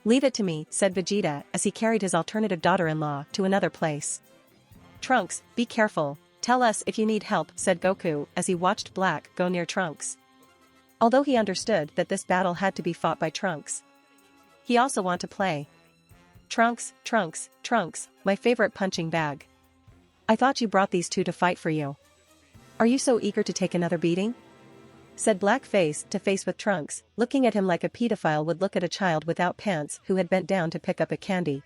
Leave it to me, said Vegeta as he carried his alternative daughter-in-law to another place. Trunks, be careful, tell us if you need help, said Goku as he watched Black go near Trunks. Although he understood that this battle had to be fought by Trunks, he also wanted to play. Trunks, Trunks, Trunks, my favorite punching bag. I thought you brought these two to fight for you. Are you so eager to take another beating? Said Black face to face with Trunks, looking at him like a pedophile would look at a child without pants who had bent down to pick up a candy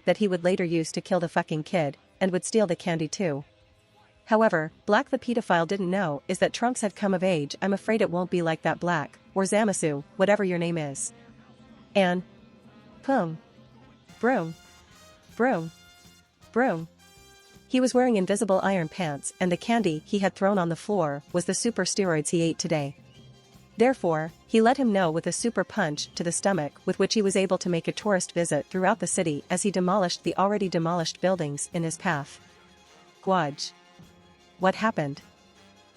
that he would later use to kill the fucking kid, and would steal the candy too. However, Black the pedophile didn't know is that Trunks had come of age. I'm afraid it won't be like that, Black, or Zamasu, whatever your name is. And Pum. Broom. Broom. Broom. He was wearing invisible iron pants, and the candy he had thrown on the floor was the super steroids he ate today. Therefore, he let him know with a super punch to the stomach with which he was able to make a tourist visit throughout the city as he demolished the already demolished buildings in his path. Gwudge. What happened?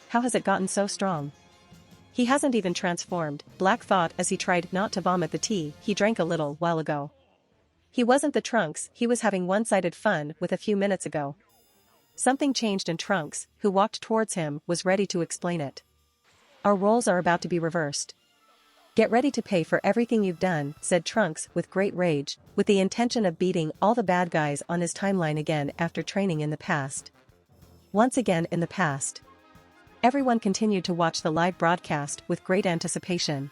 How has it gotten so strong? He hasn't even transformed, Black thought as he tried not to vomit the tea he drank a little while ago. He wasn't the Trunks he was having one-sided fun with a few minutes ago. Something changed, and Trunks, who walked towards him, was ready to explain it. Our roles are about to be reversed. Get ready to pay for everything you've done, said Trunks with great rage, with the intention of beating all the bad guys on his timeline again after training in the past. Once again in the past. Everyone continued to watch the live broadcast with great anticipation.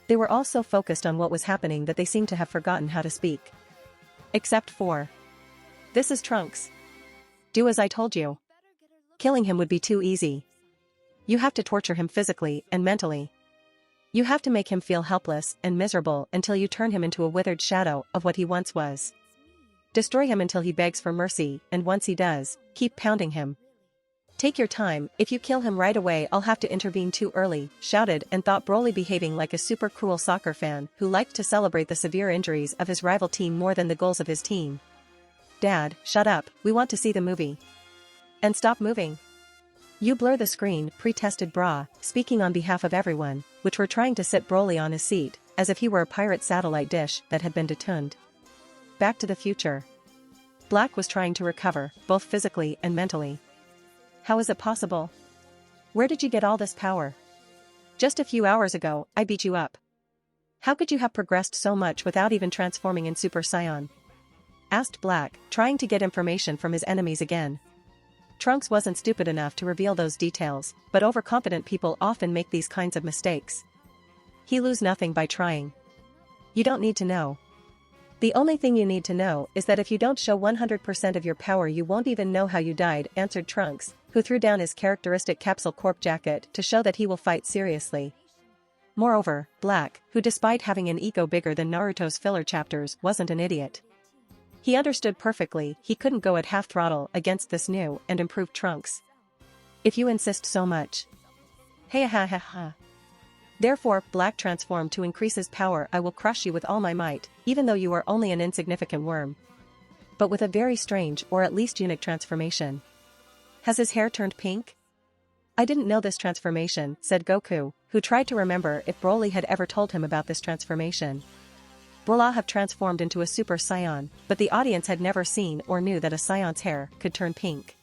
They were all so focused on what was happening that they seemed to have forgotten how to speak. Except for. This is Trunks. Do as I told you. Killing him would be too easy. You have to torture him physically and mentally. You have to make him feel helpless and miserable until you turn him into a withered shadow of what he once was. Destroy him until he begs for mercy, and once he does, keep pounding him. Take your time. If you kill him right away, I'll have to intervene too early, shouted and thought Broly, behaving like a super cruel soccer fan who liked to celebrate the severe injuries of his rival team more than the goals of his team. Dad, shut up, we want to see the movie. And stop moving. You blur the screen, protested Bra, speaking on behalf of everyone, which were trying to sit Broly on his seat, as if he were a pirate satellite dish that had been detuned. Back to the future. Black was trying to recover, both physically and mentally. How is it possible? Where did you get all this power? Just a few hours ago, I beat you up. How could you have progressed so much without even transforming in Super Saiyan? Asked Black, trying to get information from his enemies again. Trunks wasn't stupid enough to reveal those details, but overconfident people often make these kinds of mistakes. He lose nothing by trying. You don't need to know. The only thing you need to know is that if you don't show 100% of your power, you won't even know how you died, answered Trunks, who threw down his characteristic Capsule Corp jacket to show that he will fight seriously. Moreover, Black, who despite having an ego bigger than Naruto's filler chapters, wasn't an idiot. He understood perfectly he couldn't go at half throttle against this new and improved Trunks. If you insist so much. HaHaHa. Therefore, Black transformed to increase his power. I will crush you with all my might, even though you are only an insignificant worm. But with a very strange, or at least unique transformation. Has his hair turned pink? I didn't know this transformation, said Goku, who tried to remember if Broly had ever told him about this transformation. Broly have transformed into a Super Saiyan, but the audience had never seen or knew that a Saiyan's hair could turn pink.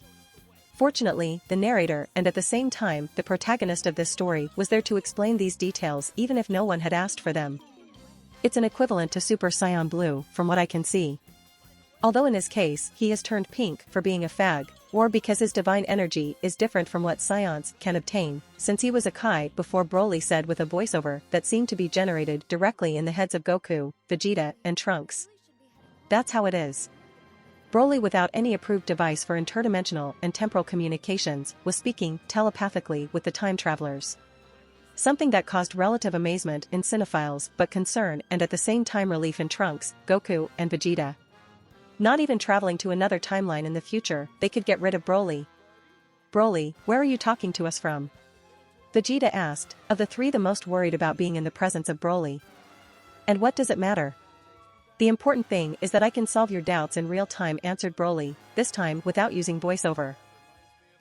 Fortunately, the narrator and at the same time the protagonist of this story was there to explain these details even if no one had asked for them. It's an equivalent to Super Saiyan Blue, from what I can see. Although in his case he has turned pink for being a fag, or because his divine energy is different from what Saiyans can obtain, since he was a Kai before, Broly said with a voiceover that seemed to be generated directly in the heads of Goku, Vegeta, and Trunks. That's how it is. Broly, without any approved device for interdimensional and temporal communications, was speaking telepathically with the time travelers. Something that caused relative amazement in cinephiles but concern and at the same time relief in Trunks, Goku, and Vegeta. Not even traveling to another timeline in the future, they could get rid of Broly. Broly, where are you talking to us from? Vegeta asked, of the three the most worried about being in the presence of Broly. And what does it matter? The important thing is that I can solve your doubts in real time, answered Broly, this time without using voiceover.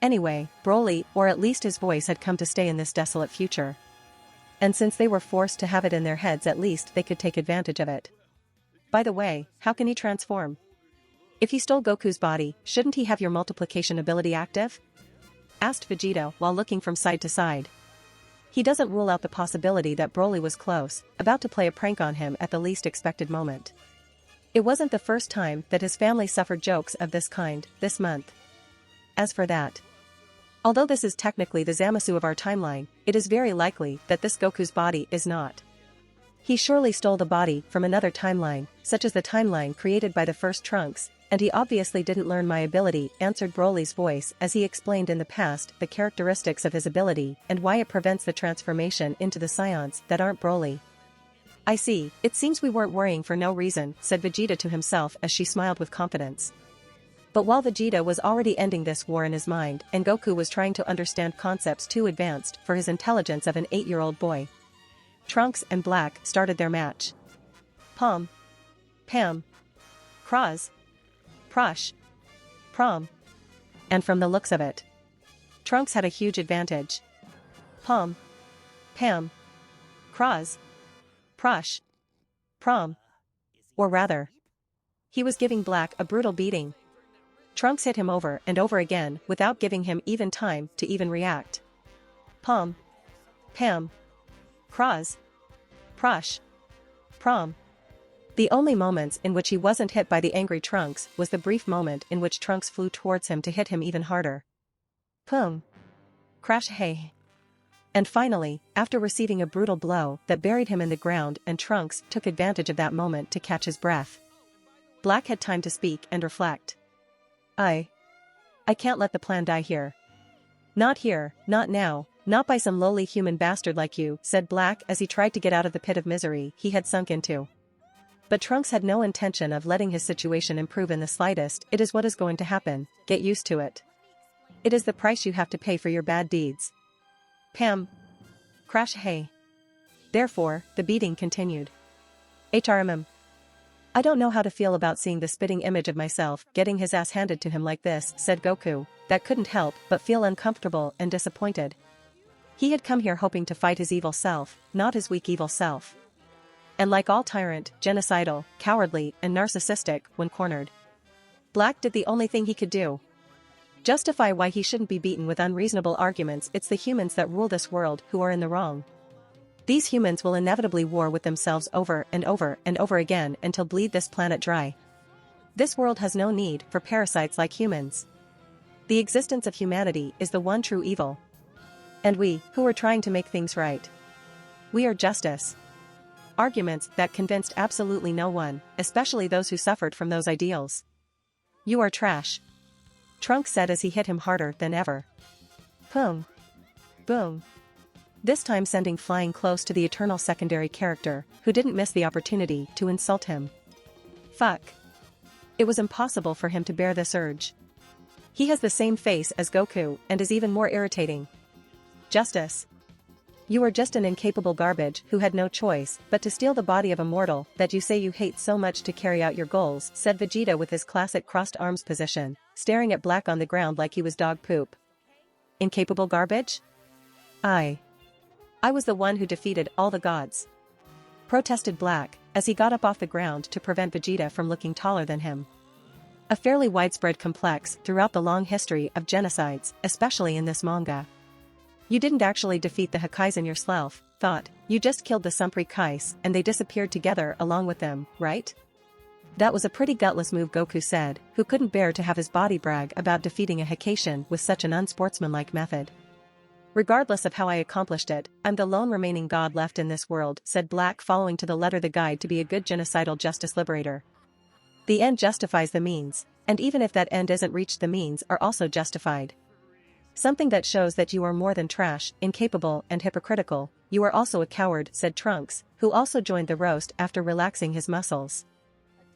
Anyway, Broly, or at least his voice, had come to stay in this desolate future. And since they were forced to have it in their heads, at least they could take advantage of it. By the way, how can he transform? If he stole Goku's body, shouldn't he have your multiplication ability active? Asked Vegeta while looking from side to side. He doesn't rule out the possibility that Broly was close, about to play a prank on him at the least expected moment. It wasn't the first time that his family suffered jokes of this kind this month. As for that, although this is technically the Zamasu of our timeline, it is very likely that this Goku's body is not. He surely stole the body from another timeline, such as the timeline created by the first Trunks, and he obviously didn't learn my ability, answered Broly's voice as he explained in the past the characteristics of his ability and why it prevents the transformation into the Saiyans that aren't Broly. I see, it seems we weren't worrying for no reason, said Vegeta to himself as she smiled with confidence. But while Vegeta was already ending this war in his mind and Goku was trying to understand concepts too advanced for his intelligence of an 8-year-old boy, Trunks and Black started their match. Pom. Pam. Kraz. Prosh. Prom. And from the looks of it, Trunks had a huge advantage. Pom. Pam. Kraz. Prosh. Prom. Or rather, he was giving Black a brutal beating. Trunks hit him over and over again without giving him even time to even react. Pom. Pam. Kraz. Prosh. Prom. The only moments in which he wasn't hit by the angry Trunks was the brief moment in which Trunks flew towards him to hit him even harder. Pum. Crash hey. And finally, after receiving a brutal blow that buried him in the ground and Trunks took advantage of that moment to catch his breath, Black had time to speak and reflect. I can't let the plan die here. Not here, not now, not by some lowly human bastard like you, said Black as he tried to get out of the pit of misery he had sunk into. But Trunks had no intention of letting his situation improve in the slightest. It is what is going to happen, get used to it. It is the price you have to pay for your bad deeds. Pam. Crash hey. Therefore, the beating continued. HRMM. I don't know how to feel about seeing the spitting image of myself getting his ass handed to him like this, said Goku, that couldn't help but feel uncomfortable and disappointed. He had come here hoping to fight his evil self, not his weak evil self. And like all tyrant, genocidal, cowardly, and narcissistic when cornered, Black did the only thing he could do. Justify why he shouldn't be beaten with unreasonable arguments. It's the humans that rule this world who are in the wrong. These humans will inevitably war with themselves over and over and over again until bleed this planet dry. This world has no need for parasites like humans. The existence of humanity is the one true evil. And we, who are trying to make things right, we are justice. Arguments that convinced absolutely no one, especially those who suffered from those ideals. You are trash. Trunks said as he hit him harder than ever. Boom. Boom. This time sending flying close to the eternal secondary character, who didn't miss the opportunity to insult him. Fuck. It was impossible for him to bear this urge. He has the same face as Goku and is even more irritating. Justice. You are just an incapable garbage who had no choice but to steal the body of a mortal that you say you hate so much to carry out your goals, said Vegeta with his classic crossed arms position, staring at Black on the ground like he was dog poop. Incapable garbage? I was the one who defeated all the gods. Protested Black, as he got up off the ground to prevent Vegeta from looking taller than him. A fairly widespread complex throughout the long history of genocides, especially in this manga. You didn't actually defeat the Hakaizen yourself, thought, you just killed the Sumpri Kais and they disappeared together along with them, right? That was a pretty gutless move, Goku said, who couldn't bear to have his body brag about defeating a Hakaizen with such an unsportsmanlike method. Regardless of how I accomplished it, I'm the lone remaining god left in this world, said Black, following to the letter the guide to be a good genocidal justice liberator. The end justifies the means, and even if that end isn't reached, the means are also justified. Something that shows that you are more than trash, incapable, and hypocritical. You are also a coward, said Trunks, who also joined the roast after relaxing his muscles.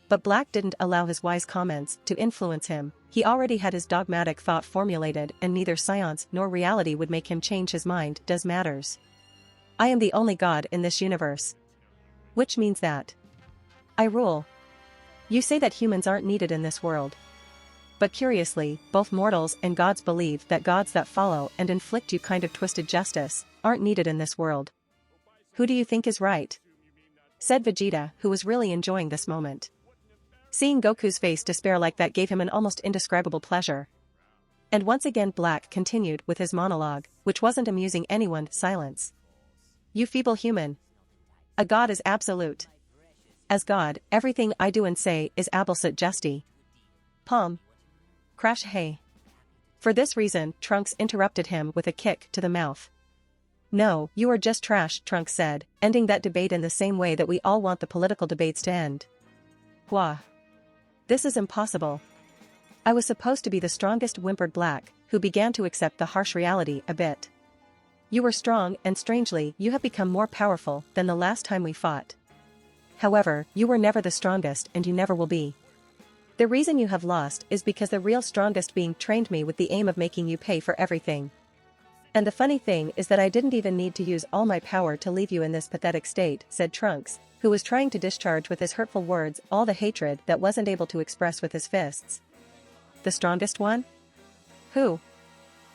But Black didn't allow his wise comments to influence him. He already had his dogmatic thought formulated, and neither science nor reality would make him change his mind. Does matters. I am the only god in this universe. Which means that I rule. You say that humans aren't needed in this world. But curiously, both mortals and gods believe that gods that follow and inflict you kind of twisted justice aren't needed in this world. Who do you think is right? Said Vegeta, who was really enjoying this moment. Seeing Goku's face despair like that gave him an almost indescribable pleasure. And once again Black continued with his monologue, which wasn't amusing anyone. Silence. You feeble human. A god is absolute. As God, everything I do and say is absolute justy. Palm. Crash hey. For this reason, Trunks interrupted him with a kick to the mouth. No, you are just trash, Trunks said, ending that debate in the same way that we all want the political debates to end. Wah. This is impossible. I was supposed to be the strongest, whimpered Black, who began to accept the harsh reality a bit. You were strong, and strangely, you have become more powerful than the last time we fought. However, you were never the strongest and you never will be. The reason you have lost is because the real strongest being trained me with the aim of making you pay for everything. And the funny thing is that I didn't even need to use all my power to leave you in this pathetic state, said Trunks, who was trying to discharge with his hurtful words all the hatred that wasn't able to express with his fists. The strongest one? Who?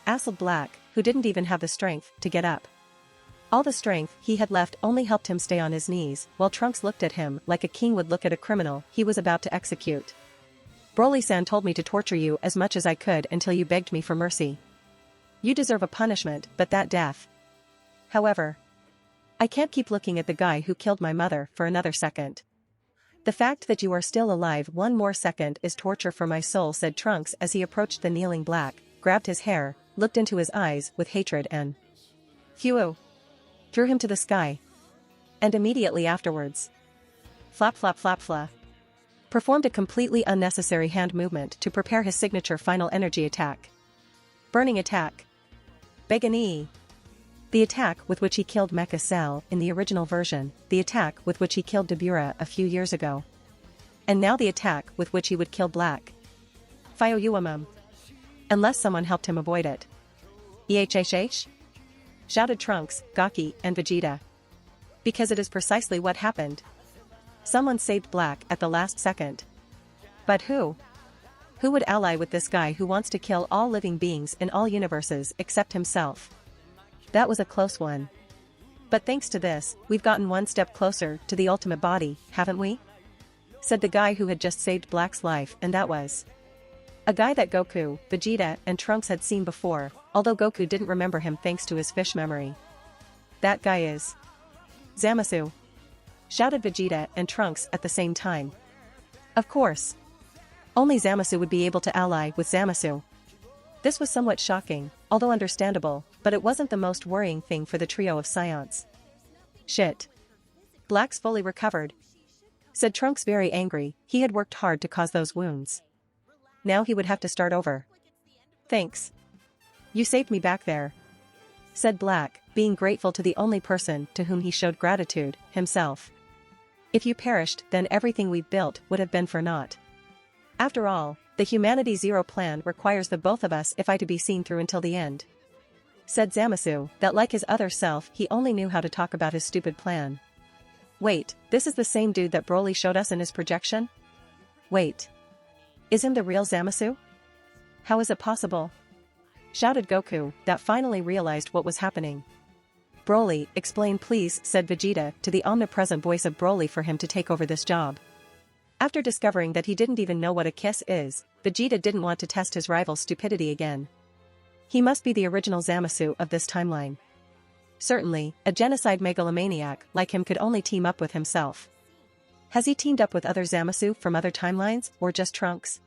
Asked Black, who didn't even have the strength to get up. All the strength he had left only helped him stay on his knees, while Trunks looked at him like a king would look at a criminal he was about to execute. Broly-san told me to torture you as much as I could until you begged me for mercy. You deserve a punishment, but that death. However, I can't keep looking at the guy who killed my mother for another second. The fact that you are still alive one more second is torture for my soul, said Trunks as he approached the kneeling Black, grabbed his hair, looked into his eyes with hatred and Hue. Threw him to the sky. And immediately afterwards, flap flap flap flap, performed a completely unnecessary hand movement to prepare his signature final energy attack. Burning attack. Begani. The attack with which he killed Mecha Cell in the original version, the attack with which he killed Dabura a few years ago. And now the attack with which he would kill Black. Fioumum. Unless someone helped him avoid it. EHHH? Shouted Trunks, Gaki, and Vegeta. Because it is precisely what happened. Someone saved Black at the last second. But who? Who would ally with this guy who wants to kill all living beings in all universes except himself? That was a close one. But thanks to this, we've gotten one step closer to the ultimate body, haven't we? Said the guy who had just saved Black's life, and that was a guy that Goku, Vegeta, and Trunks had seen before, although Goku didn't remember him thanks to his fish memory. That guy is Zamasu. Shouted Vegeta and Trunks at the same time. Of course. Only Zamasu would be able to ally with Zamasu. This was somewhat shocking, although understandable, but it wasn't the most worrying thing for the trio of Saiyans. Shit. Black's fully recovered. Said Trunks, very angry. He had worked hard to cause those wounds. Now he would have to start over. Thanks. You saved me back there. Said Black, being grateful to the only person to whom he showed gratitude, himself. If you perished, then everything we've built would have been for naught. After all, the Humanity Zero plan requires the both of us if I to be seen through until the end. Said Zamasu, that like his other self he only knew how to talk about his stupid plan. Wait, this is the same dude that Broly showed us in his projection? Wait. Is him the real Zamasu? How is it possible? Shouted Goku, that finally realized what was happening. Broly, explain please, said Vegeta to the omnipresent voice of Broly for him to take over this job. After discovering that he didn't even know what a kiss is, Vegeta didn't want to test his rival's stupidity again. He must be the original Zamasu of this timeline. Certainly, a genocide megalomaniac like him could only team up with himself. Has he teamed up with other Zamasu from other timelines, or just Trunks?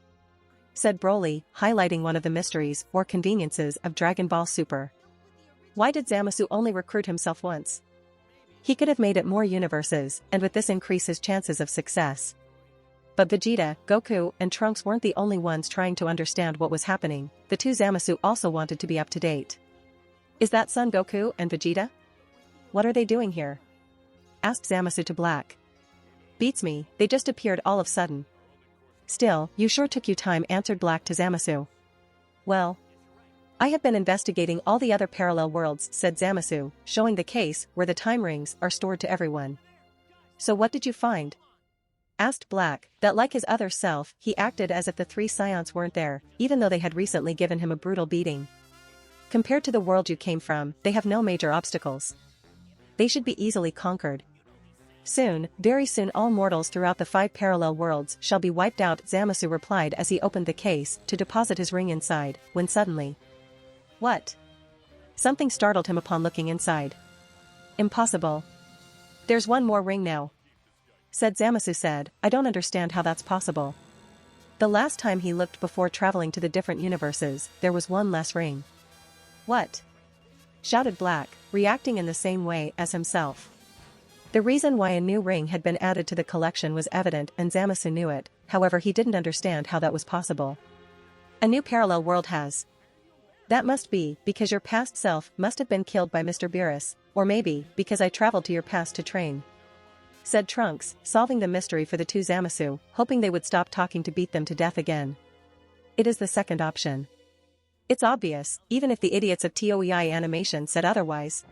Said Broly, highlighting one of the mysteries or conveniences of Dragon Ball Super. Why did Zamasu only recruit himself once? He could have made it more universes, and with this increase his chances of success. But Vegeta, Goku, and Trunks weren't the only ones trying to understand what was happening. The two Zamasu also wanted to be up to date. Is that Son Goku and Vegeta? What are they doing here? Asked Zamasu to Black. Beats me, they just appeared all of a sudden. Still, you sure took you time, answered Black to Zamasu. Well, I have been investigating all the other parallel worlds, said Zamasu, showing the case where the time rings are stored to everyone. So what did you find? Asked Black, that like his other self, he acted as if the three Saiyans weren't there, even though they had recently given him a brutal beating. Compared to the world you came from, they have no major obstacles. They should be easily conquered. Soon, very soon all mortals throughout the 5 parallel worlds shall be wiped out, Zamasu replied as he opened the case to deposit his ring inside, when suddenly... What? Something startled him upon looking inside. Impossible. There's one more ring now. said Zamasu said, I don't understand how that's possible. The last time he looked before traveling to the different universes, there was one less ring. What? Shouted Black, reacting in the same way as himself. The reason why a new ring had been added to the collection was evident and Zamasu knew it, however he didn't understand how that was possible. A new parallel world has. That must be because your past self must have been killed by Mr. Beerus, or maybe because I traveled to your past to train, said Trunks, solving the mystery for the two Zamasu, hoping they would stop talking to beat them to death again. It is the second option. It's obvious, even if the idiots of TOEI animation said otherwise.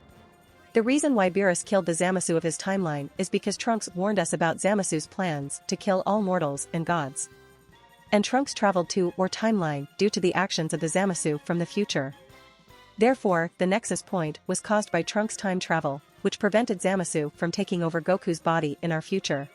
The reason why Beerus killed the Zamasu of his timeline is because Trunks warned us about Zamasu's plans to kill all mortals and gods. And Trunks traveled to or timeline due to the actions of the Zamasu from the future. Therefore, the nexus point was caused by Trunks' time travel, which prevented Zamasu from taking over Goku's body in our future.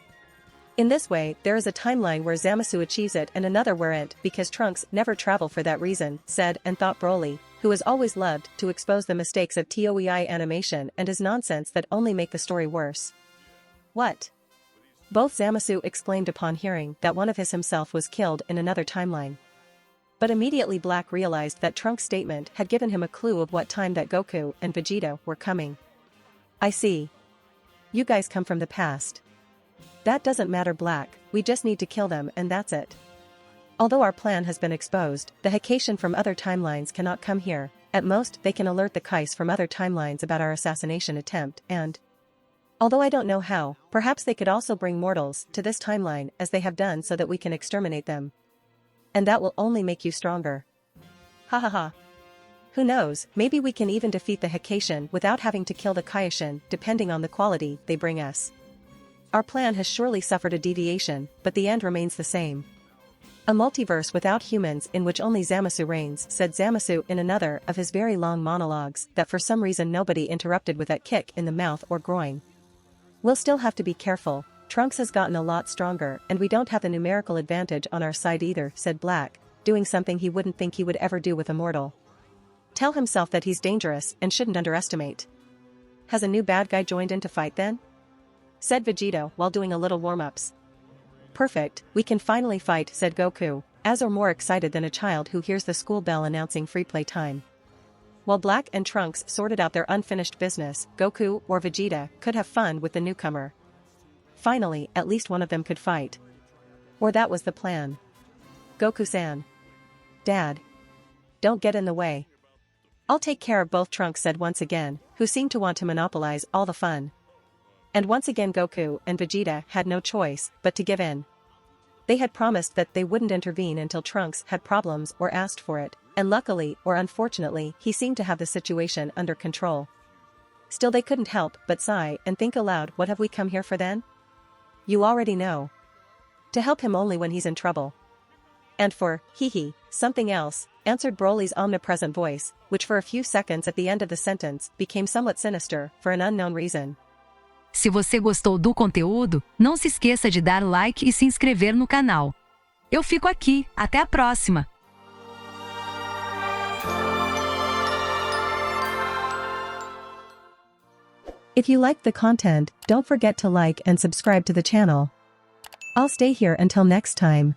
In this way, there is a timeline where Zamasu achieves it and another where it, because Trunks never travel for that reason, said and thought Broly, who has always loved to expose the mistakes of TOEI animation and his nonsense that only make the story worse. What? Both Zamasu exclaimed upon hearing that one of his himself was killed in another timeline. But immediately Black realized that Trunks' statement had given him a clue of what time that Goku and Vegeta were coming. I see. You guys come from the past. That doesn't matter Black, we just need to kill them and that's it. Although our plan has been exposed, the Hakation from other timelines cannot come here, at most they can alert the Kais from other timelines about our assassination attempt and… Although I don't know how, perhaps they could also bring mortals to this timeline as they have done so that we can exterminate them. And that will only make you stronger. HaHaHa. Who knows, maybe we can even defeat the Hakation without having to kill the Kaioshin, depending on the quality they bring us. Our plan has surely suffered a deviation, but the end remains the same. A multiverse without humans in which only Zamasu reigns, said Zamasu in another of his very long monologues that for some reason nobody interrupted with that kick in the mouth or groin. We'll still have to be careful, Trunks has gotten a lot stronger and we don't have the numerical advantage on our side either, said Black, doing something he wouldn't think he would ever do with a mortal. Tell himself that he's dangerous and shouldn't underestimate. Has a new bad guy joined in to fight then? Said Vegeta while doing a little warm-ups. Perfect, we can finally fight, said Goku, as or more excited than a child who hears the school bell announcing free play time. While Black and Trunks sorted out their unfinished business, Goku or Vegeta could have fun with the newcomer. Finally, at least one of them could fight. Or that was the plan. Goku-san. Dad. Don't get in the way. I'll take care of both, Trunks said once again, who seemed to want to monopolize all the fun. And once again Goku and Vegeta had no choice but to give in. They had promised that they wouldn't intervene until Trunks had problems or asked for it, and luckily or unfortunately he seemed to have the situation under control. Still they couldn't help but sigh and think aloud, what have we come here for then? You already know. To help him only when he's in trouble. And for, something else, answered Broly's omnipresent voice, which for a few seconds at the end of the sentence became somewhat sinister for an unknown reason. Se você gostou do conteúdo, não se esqueça de dar like e se inscrever no canal. Eu fico aqui, até a próxima! If you liked the content, don't forget to like and subscribe to the channel. I'll stay here until next time.